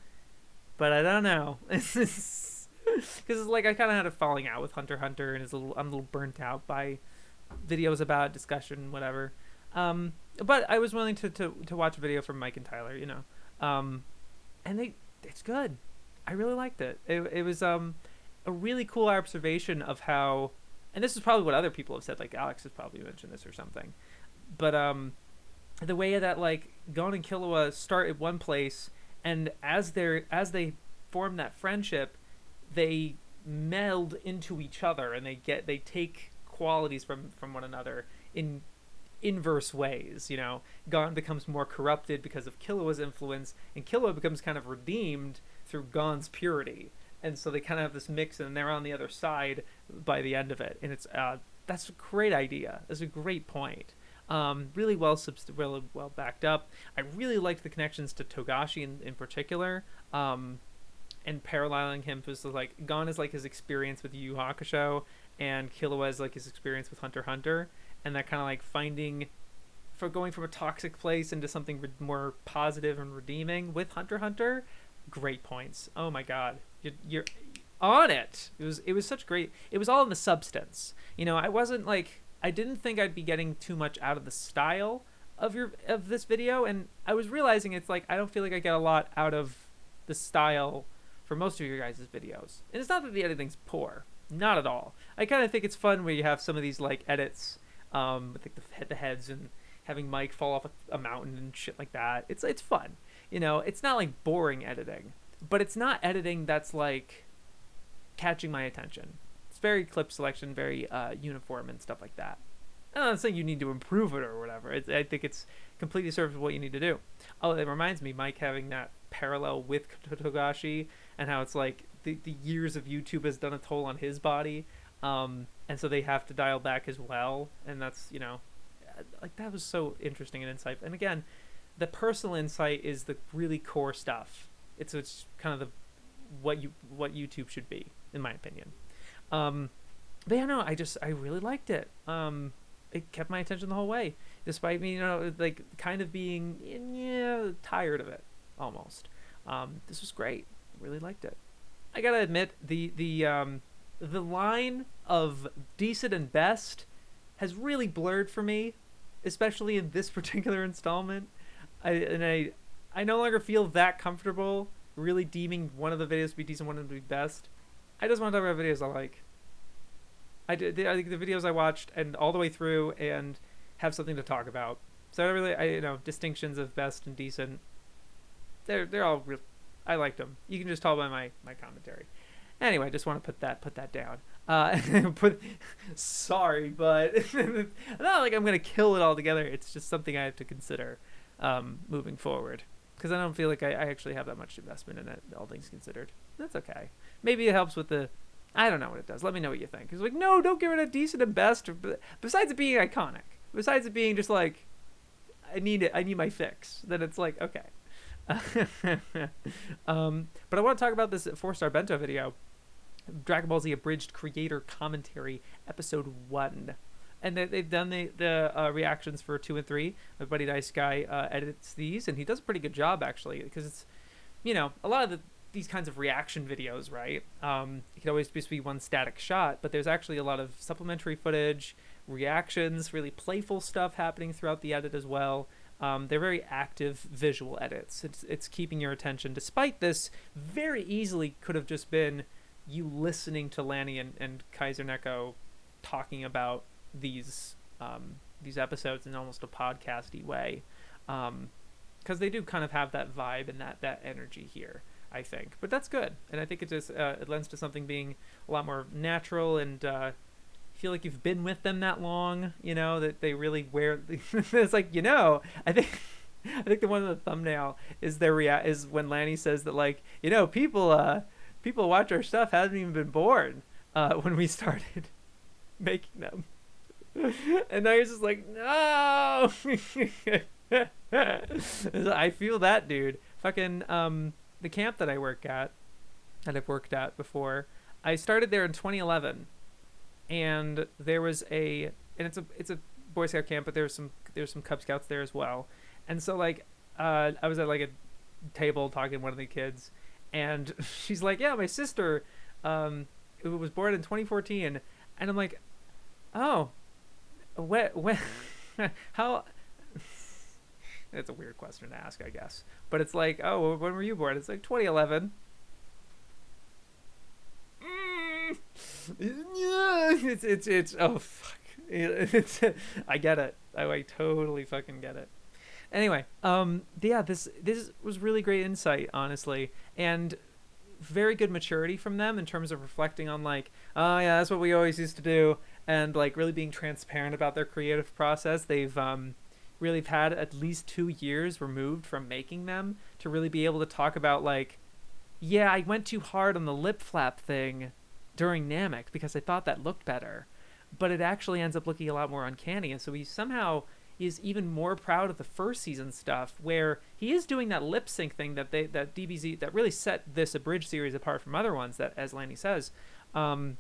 but I don't know. Because like I kind of had a falling out with Hunter x Hunter, and I'm a little burnt out by videos about discussion, whatever. But I was willing to watch a video from Mike and Tyler, and it's good. I really liked it. It was a really cool observation of how, and this is probably what other people have said, like Alex has probably mentioned this or something, but the way that like Gon and Killua start at one place, and as they form that friendship, they meld into each other, and they take qualities from one another in inverse ways. Gon becomes more corrupted because of Killua's influence, and Killua becomes kind of redeemed through Gon's purity, and so they kind of have this mix, and they're on the other side by the end of it. And it's that's a great idea. That's a great point. Really well backed up. I really liked the connections to Togashi in particular, and paralleling him was like Gon is like his experience with Yu Yu Hakusho, and Killua is like his experience with Hunter x Hunter, and that kind of like going from a toxic place into something more positive and redeeming with Hunter x Hunter. Great points. Oh my god, you're on it. It was such great. It was all in the substance. I didn't think I'd be getting too much out of the style of this video, and I was realizing it's like I don't feel like I get a lot out of the style for most of your guys' videos. And it's not that the editing's poor, not at all. I kind of think it's fun where you have some of these like edits with like the heads and having Mike fall off a mountain and shit like that. It's fun. It's not like boring editing, but it's not editing that's like catching my attention. It's very clip selection, very uniform and stuff like that. I'm not saying you need to improve it or whatever. I think it's completely serves what you need to do. Oh, it reminds me, Mike having that parallel with Togashi, and how it's like the years of YouTube has done a toll on his body, and so they have to dial back as well. And that's like that was so interesting and insightful. And again, the personal insight is the really core stuff. It's kind of what YouTube should be, in my opinion. But yeah, no, I really liked it. It kept my attention the whole way, despite me, like kind of being tired of it almost. This was great. Really liked it. I gotta admit, the line of decent and best has really blurred for me, especially in this particular installment. I no longer feel that comfortable really deeming one of the videos to be decent, one of them to be best. I just want to talk about videos I like. I think the videos I watched and all the way through and have something to talk about. So distinctions of best and decent. They're all real. I liked them. You can just tell by my commentary. Anyway, I just want to put that down. Sorry, but not like I'm gonna kill it all together. It's just something I have to consider moving forward, because I don't feel like I actually have that much investment in it, all things considered. That's okay. Maybe it helps with the. I don't know what it does. Let me know what you think. It's like, no, don't get rid of decent and best. Besides it being iconic, besides it being just like, I need my fix. Then it's like, okay. But I want to talk about this 4-StarBento video, Dragon Ball Z Abridged Creator Commentary Episode 1. And they've done the reactions for 2 and 3. My buddy Nice Guy edits these, and he does a pretty good job, actually, because it's, a lot of these kinds of reaction videos, right? It can always just be one static shot, but there's actually a lot of supplementary footage, reactions, really playful stuff happening throughout the edit as well. They're very active visual edits. It's keeping your attention, despite this very easily could have just been you listening to Lanny and Kaiser Neko talking about these episodes in almost a podcasty way, because they do kind of have that vibe and that energy here, I think. But that's good, and I think it just it lends to something being a lot more natural, and feel like you've been with them that long, that they really wear. It's like, I think the one in the thumbnail is is when Lanny says that, like, people watch our stuff hasn't even been born when we started making them. And I was just like, no. I feel that, dude. Fucking the camp that I've worked at before, I started there in 2011, and there was it's a Boy Scout camp, but there's some Cub Scouts there as well. And so, like, I was at like a table talking to one of the kids, and she's like, "Yeah, my sister, who was born in 2014," and I'm like, "Oh, when, how?" It's a weird question to ask, I guess, but it's like, "Oh, when were you born?" It's like 2011. It's oh fuck. It's I get it. I totally fucking get it. Anyway, yeah, this was really great insight, honestly, and very good maturity from them in terms of reflecting on like, oh yeah, that's what we always used to do, and like really being transparent about their creative process. They've really had at least 2 years removed from making them to really be able to talk about like, yeah, I went too hard on the lip flap thing during Namek because I thought that looked better, but it actually ends up looking a lot more uncanny, and so he somehow is even more proud of the first season stuff where he is doing that lip sync thing that DBZ that really set this abridged series apart from other ones, that, as Lanny says, but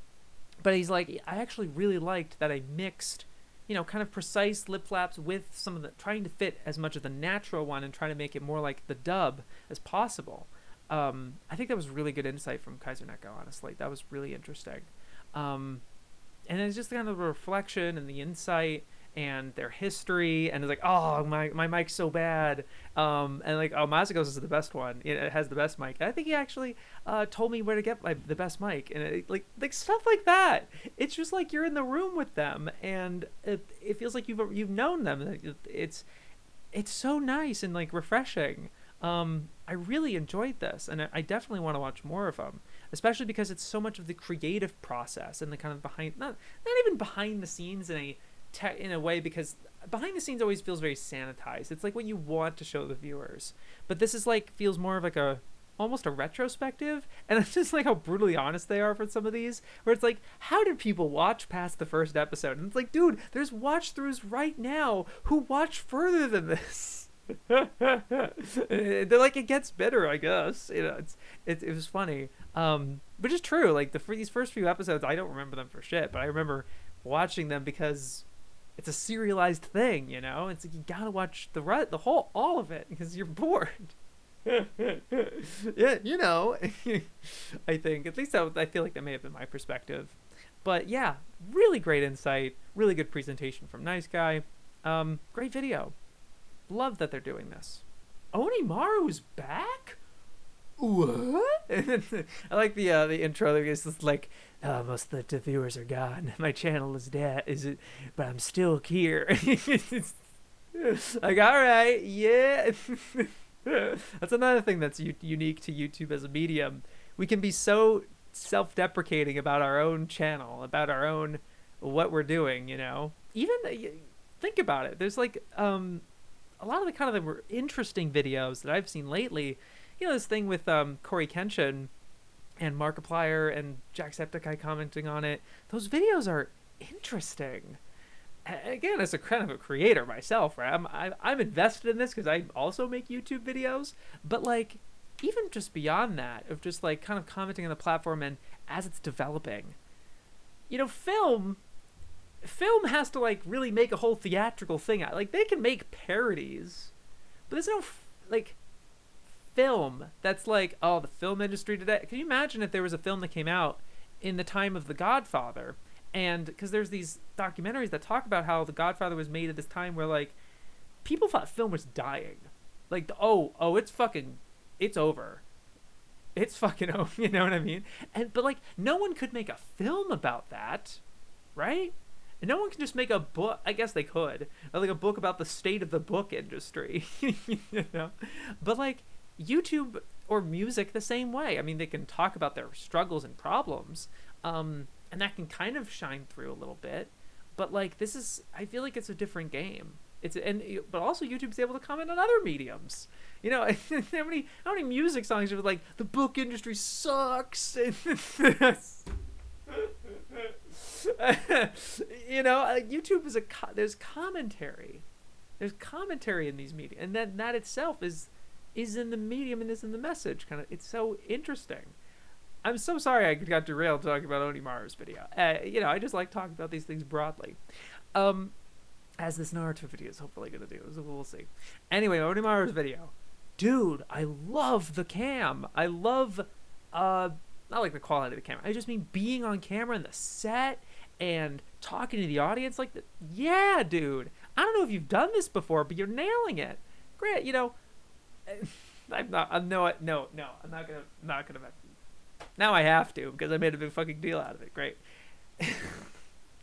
he's like, I actually really liked that I mixed, you know, kind of precise lip flaps with some of the, trying to fit as much of the natural one and trying to make it more like the dub as possible. I think that was really good insight from Kaiser Neko, honestly. That was really interesting. And it's just kind of a reflection and the insight and their history, and it's like, oh, my mic's so bad, and like, oh, Masago's is the best one, it has the best mic, and I think he actually told me where to get the best mic, and like stuff like that. It's just like you're in the room with them, and it feels like you've known them. It's so nice and like refreshing. I really enjoyed this, and I definitely want to watch more of them, especially because it's so much of the creative process and the kind of behind, not even behind the scenes in a way, because behind the scenes always feels very sanitized. It's like what you want to show the viewers, but this is like, feels more of like a, almost a retrospective, and it's just like how brutally honest they are for some of these, where it's like, how did people watch past the first episode? And it's like, dude, there's watch throughs right now who watch further than this. They're like, it gets better, I guess, you know. It was funny, but it's true. Like these first few episodes, I don't remember them for shit, but I remember watching them because it's a serialized thing, you know. It's like you gotta watch the whole, all of it, because you're bored. Yeah, you know. I think, at least I feel like that may have been my perspective, but yeah, really great insight, really good presentation from Nice Guy. Great video. Love that they're doing this. OniMaru's back? What? I like the intro. It's just like, most of the viewers are gone. My channel is dead. Is it? But I'm still here. Like, all right, yeah. That's another thing that's unique to YouTube as a medium. We can be so self-deprecating about our own channel, about our own what we're doing. You know, even think about it. There's like a lot of the kind of the interesting videos that I've seen lately. You know, this thing with Corey Kenshin and Markiplier and Jacksepticeye commenting on it. Those videos are interesting. Again, as a kind of a creator myself, right? I'm invested in this because I also make YouTube videos. But like, even just beyond that, of just like kind of commenting on the platform and as it's developing, you know, film has to like really make a whole theatrical thing out. Like, they can make parodies, but there's no like film that's like, oh, the film industry today. Can you imagine if there was a film that came out in the time of The Godfather? And because there's these documentaries that talk about how The Godfather was made at this time where like people thought film was dying, like it's over, it's fucking over, you know what I mean? But like, no one could make a film about that, right? And no one can just make a book. I guess they could, like a book about the state of the book industry. You know, but like YouTube or music the same way. I mean, they can talk about their struggles and problems, and that can kind of shine through a little bit. But like, this is, I feel like it's a different game. But also YouTube's able to comment on other mediums. You know, how many music songs are like, the book industry sucks? You know, YouTube is there's commentary. There's commentary in these media, and that itself is in the medium and is in the message. Kind of, it's so interesting. I'm so sorry I got derailed talking about OniMaru's video. You know, I just like talking about these things broadly. as this Naruto video is hopefully gonna do. So we'll see. Anyway, OniMaru's video, dude, I love the cam. I love not like the quality of the camera. I just mean being on camera in the set and talking to the audience like that. Yeah, dude. I don't know if you've done this before, but you're nailing it. Great, you know. I'm not. I'm no. I'm not gonna. Now I have to because I made a big fucking deal out of it. Great.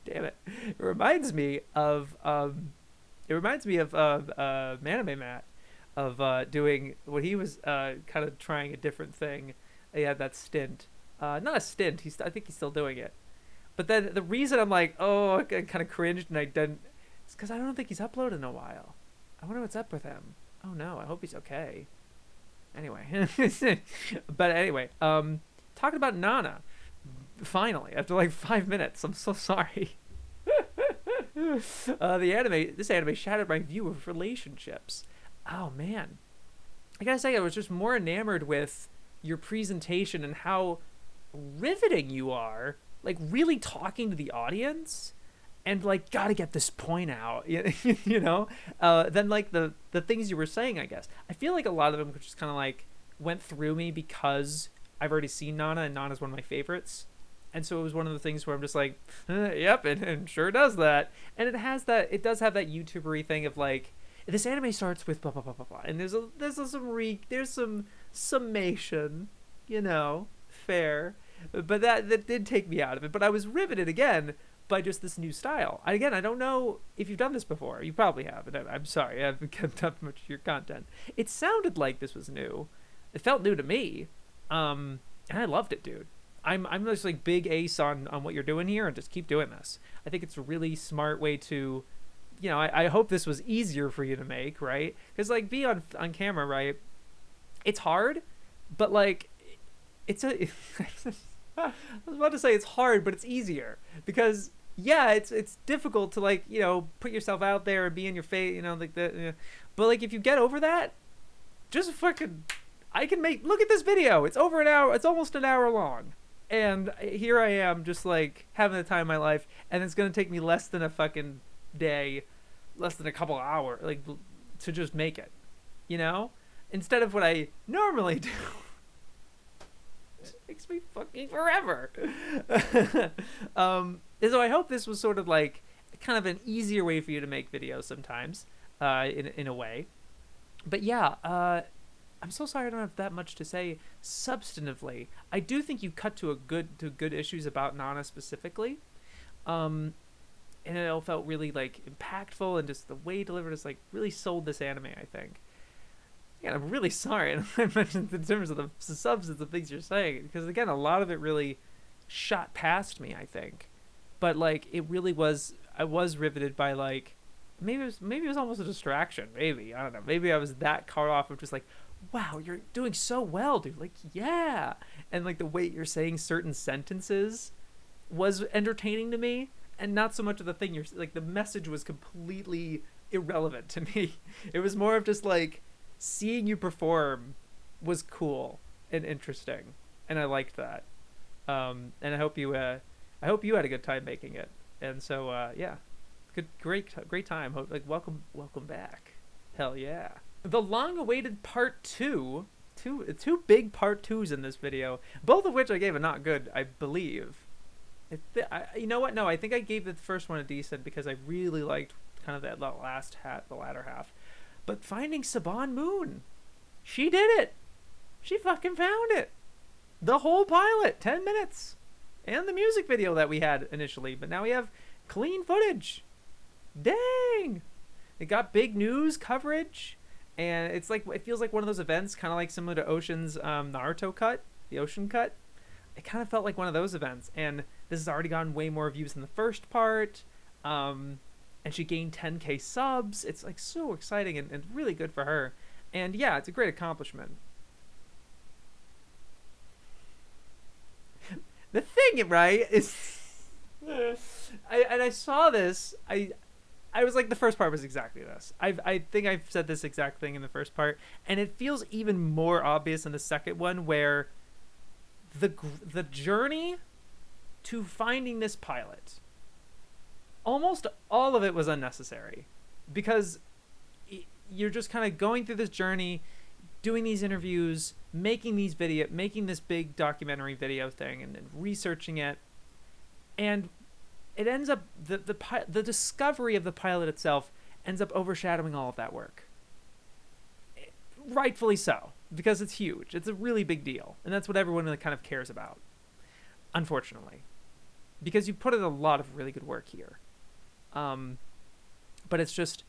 Damn it. It reminds me of Anime Matt of doing what he was kind of trying a different thing. He had that stint. Not a stint. I think he's still doing it. But then the reason I'm like, oh, I kind of cringed and I didn't, it's because I don't think he's uploaded in a while. I wonder what's up with him. Oh no, I hope he's okay. Anyway, but anyway, talking about Nana. Finally, after like 5 minutes, I'm so sorry. This anime shattered my view of relationships. Oh man, I gotta say, I was just more enamored with your presentation and how riveting you are, like really talking to the audience and like gotta get this point out, you know, then like the things you were saying. I guess I feel like a lot of them just kind of like went through me because I've already seen Nana, and Nana's one of my favorites. And so it was one of the things where I'm just like, yep, and sure does that. And it does have that YouTubery thing of like, this anime starts with blah blah blah blah blah, and there's some summation, you know, fair, but that did take me out of it. But I was riveted again by just this new style. I don't know if you've done this before. You probably have, and I'm sorry, I haven't kept up much of your content. It sounded like this was new. It felt new to me, and I loved it, dude. I'm just like big ace on what you're doing here, and just keep doing this. I think it's a really smart way to, you know, I hope this was easier for you to make, right? Because like being on camera, right? It's hard, but like I was about to say it's hard, but it's easier because yeah, it's difficult to like, you know, put yourself out there and be in your face, you know, like that. You know. But like if you get over that, just fucking, look at this video. It's over an hour. It's almost an hour long. And here I am just like having the time of my life, and it's going to take me less than a fucking day, less than a couple hours, like to just make it, you know, instead of what I normally do. It takes me fucking forever. So I hope this was sort of like kind of an easier way for you to make videos sometimes, in a way. But yeah, I'm so sorry I don't have that much to say substantively. I do think you cut to good issues about Nana specifically. And it all felt really like impactful, and just the way you delivered is like really sold this anime, I think. Yeah, I'm really sorry. And I mentioned in terms of the substance of things you're saying, because again, a lot of it really shot past me, I think. But like it really was, I was riveted by like, maybe it was almost a distraction. Maybe, I don't know. Maybe I was that caught off of just like, wow, you're doing so well, dude. Like, yeah. And like the way you're saying certain sentences was entertaining to me, and not so much of the thing you're like, the message was completely irrelevant to me. It was more of just like seeing you perform was cool and interesting, and I liked that. And I hope you had a good time making it. And so yeah, great time. Like welcome back. Hell yeah. The long-awaited part two, two big part twos in this video, both of which I gave a not good, I believe. You know what? No, I think I gave the first one a decent because I really liked kind of the latter half. But finding Saban Moon, she did it. She fucking found it. The whole pilot, 10 minutes, and the music video that we had initially, but now we have clean footage. Dang! It got big news coverage. And it's like, it feels like one of those events, kind of like similar to Ocean's Naruto cut, the Ocean cut. It kind of felt like one of those events. And this has already gotten way more views than the first part. And she gained 10K subs. It's like so exciting and really good for her. And yeah, it's a great accomplishment. The thing, right, is... I saw this... I was like, the first part was exactly this. I think I've said this exact thing in the first part, and it feels even more obvious in the second one, where the journey to finding this pilot almost all of it was unnecessary, because you're just kind of going through this journey, doing these interviews, making this big documentary video thing, and researching it, and it ends up the discovery of the pilot itself ends up overshadowing all of that work. Rightfully so, because it's huge. It's a really big deal, and that's what everyone really kind of cares about. Unfortunately, because you put in a lot of really good work here, but it's just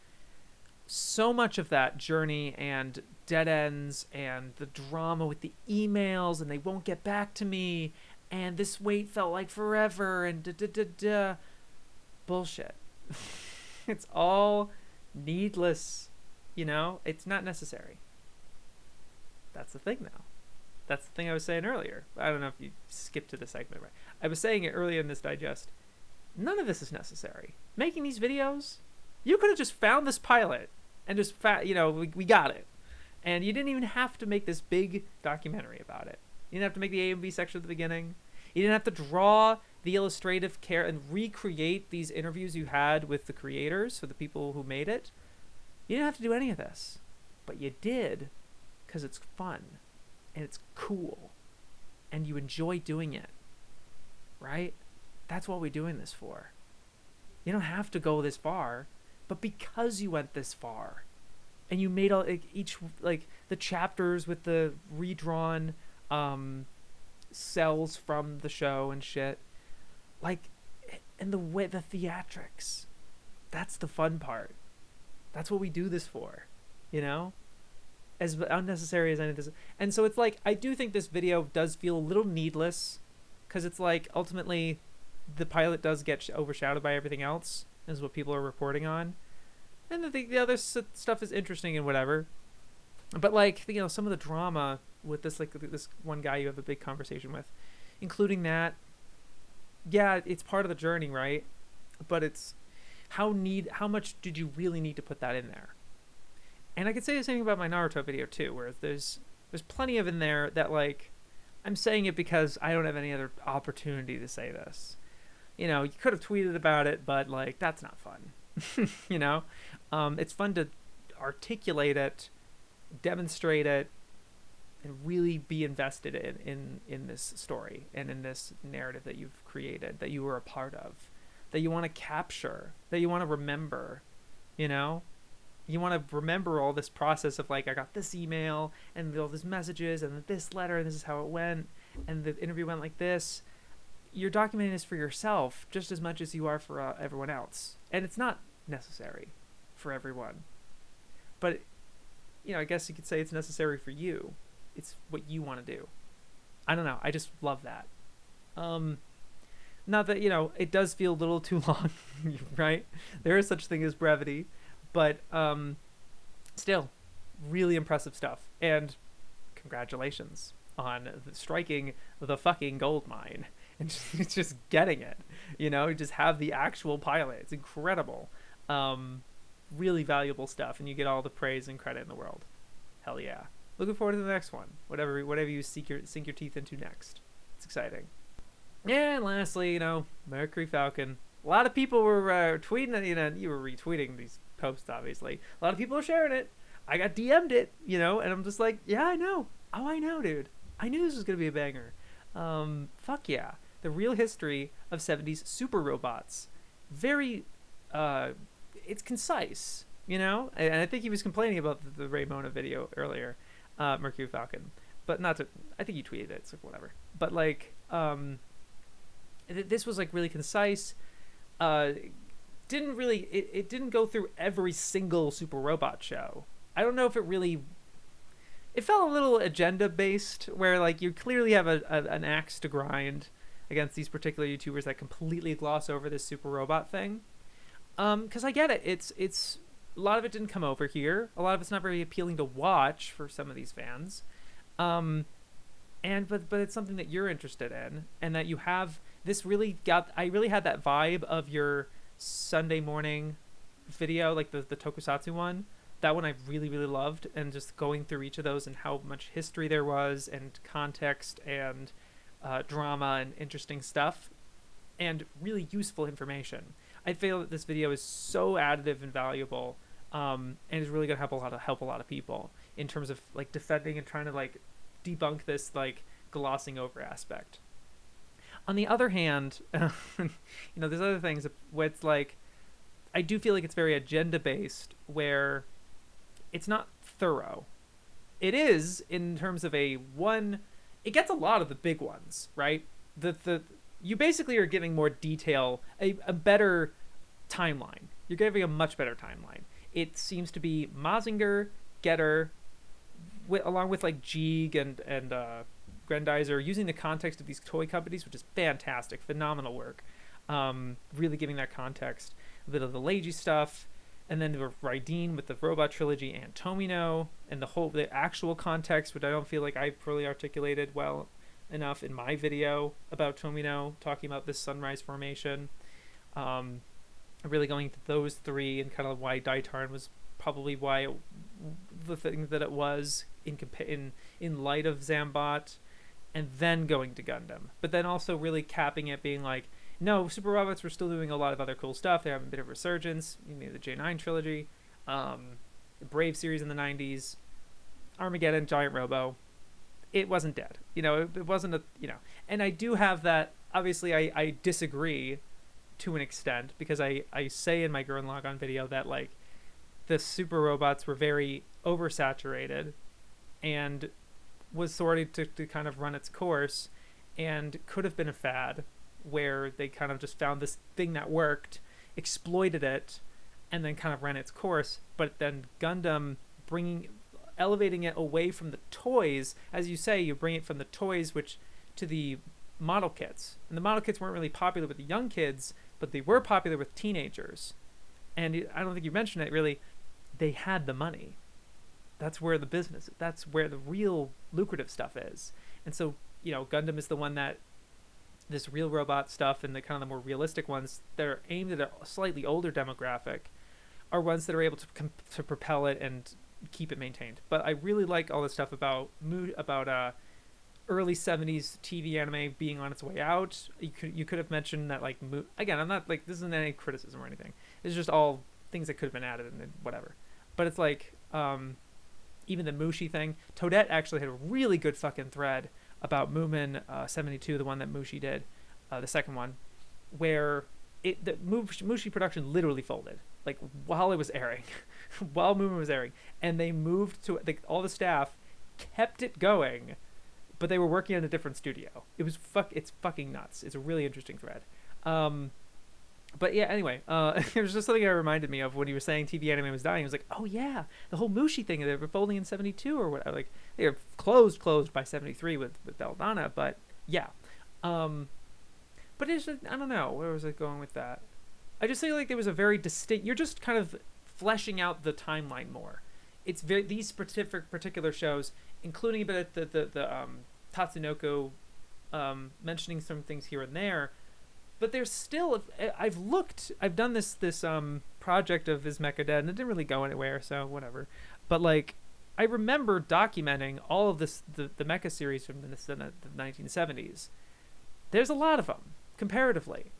so much of that journey and dead ends and the drama with the emails and they won't get back to me and this wait felt like forever and bullshit. It's all needless, it's not necessary. That's the thing now. That's the thing I was saying earlier. I don't know if you skipped to the segment, right? I was saying it earlier in this digest. None of this is necessary. Making these videos, you could have just found this pilot and just, we got it. And you didn't even have to make this big documentary about it. You didn't have to make the A and B section at the beginning. You didn't have to draw the illustrative care and recreate these interviews you had with the creators, for the people who made it. You didn't have to do any of this. But you did, because it's fun. And it's cool. And you enjoy doing it. Right? That's what we're doing this for. You don't have to go this far. But because you went this far, and you made the chapters with the redrawn cells from the show and shit, and the theatrics, that's the fun part. That's what we do this for, as unnecessary as anything. And so it's I do think this video does feel a little needless, because it's ultimately the pilot does get overshadowed by everything else, is what people are reporting on. And the other stuff is interesting and whatever. But some of the drama with this this one guy you have a big conversation with, including that, yeah, it's part of the journey, right? But it's how much did you really need to put that in there? And I could say the same thing about my Naruto video too, where there's plenty of in there that I'm saying it because I don't have any other opportunity to say this. You could have tweeted about it, but that's not fun. It's fun to articulate it, demonstrate it, and really be invested in this story and in this narrative that you've created, that you were a part of, that you want to capture, that you want to remember. You want to remember all this process of I got this email and all these messages and this letter and this is how it went and the interview went like this. You're documenting this for yourself just as much as you are for everyone else. And it's not necessary for everyone. But, I guess you could say it's necessary for you. It's what you want to do. I don't know. I just love that. Not that, it does feel a little too long, right? There is such thing as brevity. But still, really impressive stuff. And congratulations on striking the fucking gold mine. And just getting it, just have the actual pilot. It's incredible. Really valuable stuff, and you get all the praise and credit in the world. Hell yeah. Looking forward to the next one. Whatever you sink your teeth into next. It's exciting. Yeah, and lastly, MercuryFalcon. A lot of people were tweeting it, you were retweeting these posts, obviously. A lot of people were sharing it. I got DM'd it, and I'm just yeah, I know. Oh, I know, dude. I knew this was going to be a banger. Fuck yeah. The real history of 70s super robots. Very, it's concise, and I think he was complaining about the Raymona video earlier, MercuryFalcon, but not to, I think you tweeted it, so whatever. But this was really concise. It didn't go through every single super robot show. I don't know if it felt a little agenda based, where you clearly have an axe to grind against these particular YouTubers that completely gloss over this super robot thing. Because I get it. It's a lot of it didn't come over here. A lot of it's not very appealing to watch for some of these fans. But it's something that you're interested in, and that you have this I really had that vibe of your Sunday morning video, the Tokusatsu one. That one I really, really loved, and just going through each of those and how much history there was and context and drama and interesting stuff and really useful information. I feel that this video is so additive and valuable, and is really gonna help a lot of people in terms of like defending and trying to like debunk this like glossing over aspect. On the other hand, there's other things where it's like I do feel like it's very agenda based, where it's not thorough. It is in terms of it gets a lot of the big ones, right? You basically are giving more detail, a better timeline. You're giving a much better timeline. It seems to be Mazinger, Getter, along with like Ygg and Grendizer, using the context of these toy companies, which is fantastic, phenomenal work. Really giving that context, a bit of the Leiji stuff, and then Raideen with the Robot Trilogy and Tomino, and the actual context, which I don't feel like I fully articulated well enough in my video about Tomino, talking about this sunrise formation. Really going to those three and kind of why Daitarn was probably the thing that it was in light of Zambot, and then going to Gundam, but then also really capping it, being like, no, Super Robots were still doing a lot of other cool stuff. They're having a bit of resurgence. The J9 trilogy, the Brave series in the 90s, Armageddon, Giant Robo. It wasn't dead. It wasn't and I do have that. Obviously, I disagree to an extent, because I say in my Gurren Lagann video that like the Super Robots were very oversaturated and was sorted to kind of run its course, and could have been a fad where they kind of just found this thing that worked, exploited it, and then kind of ran its course. But then Gundam elevating it away from the toys, as you say, you bring it from the toys to the model kits, and the model kits weren't really popular with the young kids, but they were popular with teenagers. And I don't think you mentioned it really. They had the money. That's where the business, that's where the real lucrative stuff is. And so Gundam is the one that this real robot stuff, and the kind of the more realistic ones that are aimed at a slightly older demographic, are ones that are able to propel it and keep it maintained. But I really like all the stuff about early 70s TV anime being on its way out. You could have mentioned that, like, again, I'm not like, this isn't any criticism or anything. It's just all things that could have been added and whatever. But it's like even the Mushi thing. Toadette actually had a really good fucking thread about Moomin 72, the one that Mushi did, the second one, where the Mushi production literally folded, like, while it was airing, while Moomin was airing, and they moved to, like, all the staff kept it going, but they were working on a different studio. It's fucking nuts. It's a really interesting thread. But yeah, anyway, it was just something that reminded me of when he was saying TV anime was dying. It was like, oh yeah, the whole Mushi thing, they were folding in 72 or whatever. Like, they were closed by 73 with Eldana, but yeah. But it's just, I don't know, where was I going with that? I just feel like there was a very distinct, you're just kind of fleshing out the timeline more. It's these particular shows, including a bit of the Tatsunoko, mentioning some things here and there, but there's still, I've done this project of Is Mecha Dead, and it didn't really go anywhere, so whatever. But like, I remember documenting all of this, the mecha series from the 1970s. There's a lot of them comparatively,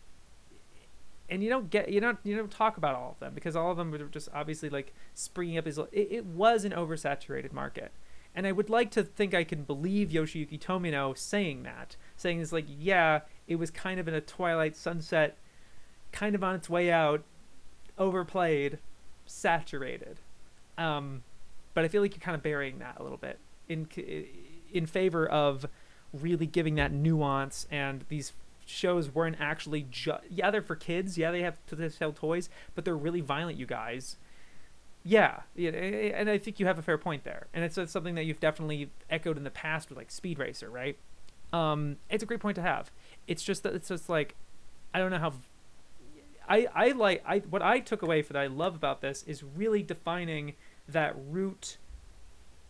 and you don't talk about all of them, because all of them were just obviously like springing up. It was an oversaturated market. And I would like to think I can believe Yoshiyuki Tomino saying it's like, yeah, it was kind of in a twilight sunset, kind of on its way out, overplayed, saturated. But I feel like you're kind of burying that a little bit in favor of really giving that nuance. And these shows weren't actually yeah, they're for kids. Yeah, they have to sell toys, but they're really violent, you guys. Yeah, and I think you have a fair point there, and it's something that you've definitely echoed in the past with like Speed Racer, right? It's a great point to have. It's just that it's just like, I don't know how. What I took away for that I love about this is really defining that root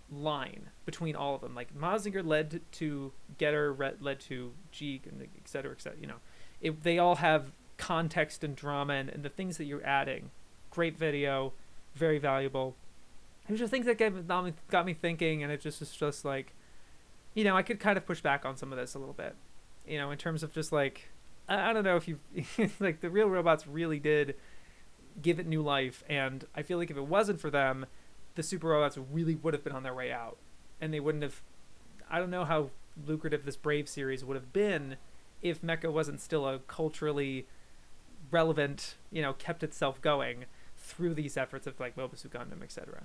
line between all of them. Like Mazinger led to Getter, led to Ygg, and et cetera, et cetera. They all have context and drama and the things that you're adding. Great video. Very valuable. It was just things that got me thinking, and it was just like, I could kind of push back on some of this a little bit, in terms of just like, I don't know if you like the real robots really did give it new life, and I feel like if it wasn't for them, the super robots really would have been on their way out, and they wouldn't have. I don't know how lucrative this Brave series would have been if Mecha wasn't still a culturally relevant, kept itself going through these efforts of like Mobile Suit Gundam, etc.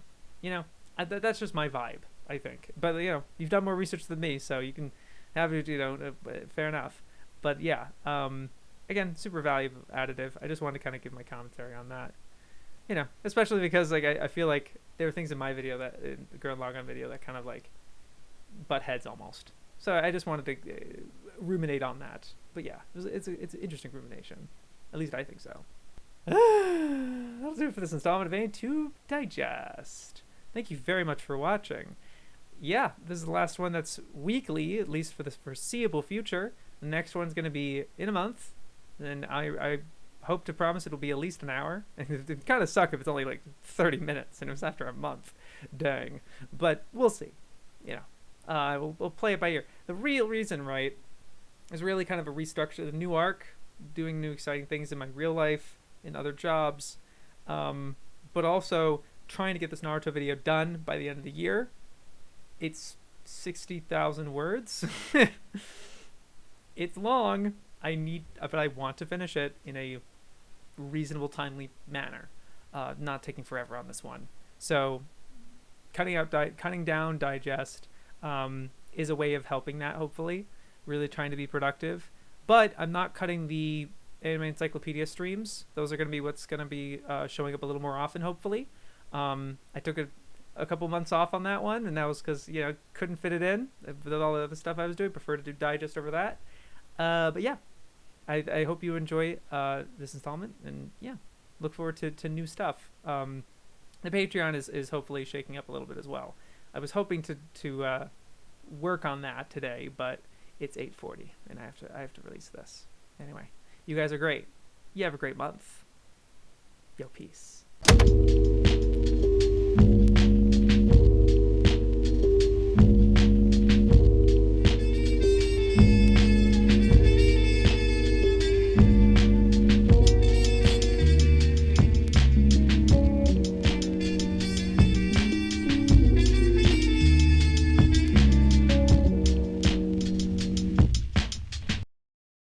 That's just my vibe, I think. But you've done more research than me, so you can have it. Fair enough. But yeah, again, super value additive. I just wanted to kind of give my commentary on that. Especially because like I feel like there were things in my video that in the Gurren Lagann video that kind of like butt heads almost. So I just wanted to ruminate on that. But yeah, it's an interesting rumination. At least I think so. That'll do it for this installment of AniTube Digest. Thank you very much for watching. Yeah, this is the last one that's weekly, at least for the foreseeable future. The next one's going to be in a month. And I hope to promise it'll be at least an hour. It'd kind of suck if it's only like 30 minutes and it was after a month. Dang. But we'll see. We'll play it by ear. The real reason, right, is really kind of a restructure, the new arc, doing new exciting things in my real life, in other jobs, but also trying to get this Naruto video done by the end of the year. It's 60,000 words. It's long. But I want to finish it in a reasonable, timely manner, not taking forever on this one. So cutting down digest is a way of helping that, hopefully, really trying to be productive. But I'm not cutting the Anime Encyclopedia streams. Those are going to be what's going to be showing up a little more often, hopefully. I took a couple months off on that one, and that was because couldn't fit it in with all the other stuff I was doing. Prefer to do digest over that. But yeah, I hope you enjoy this installment, and yeah, look forward to new stuff. The Patreon is hopefully shaking up a little bit as well. I was hoping to work on that today, but it's 8:40, and I have to release this. Anyway, you guys are great. You have a great month. Yo, peace.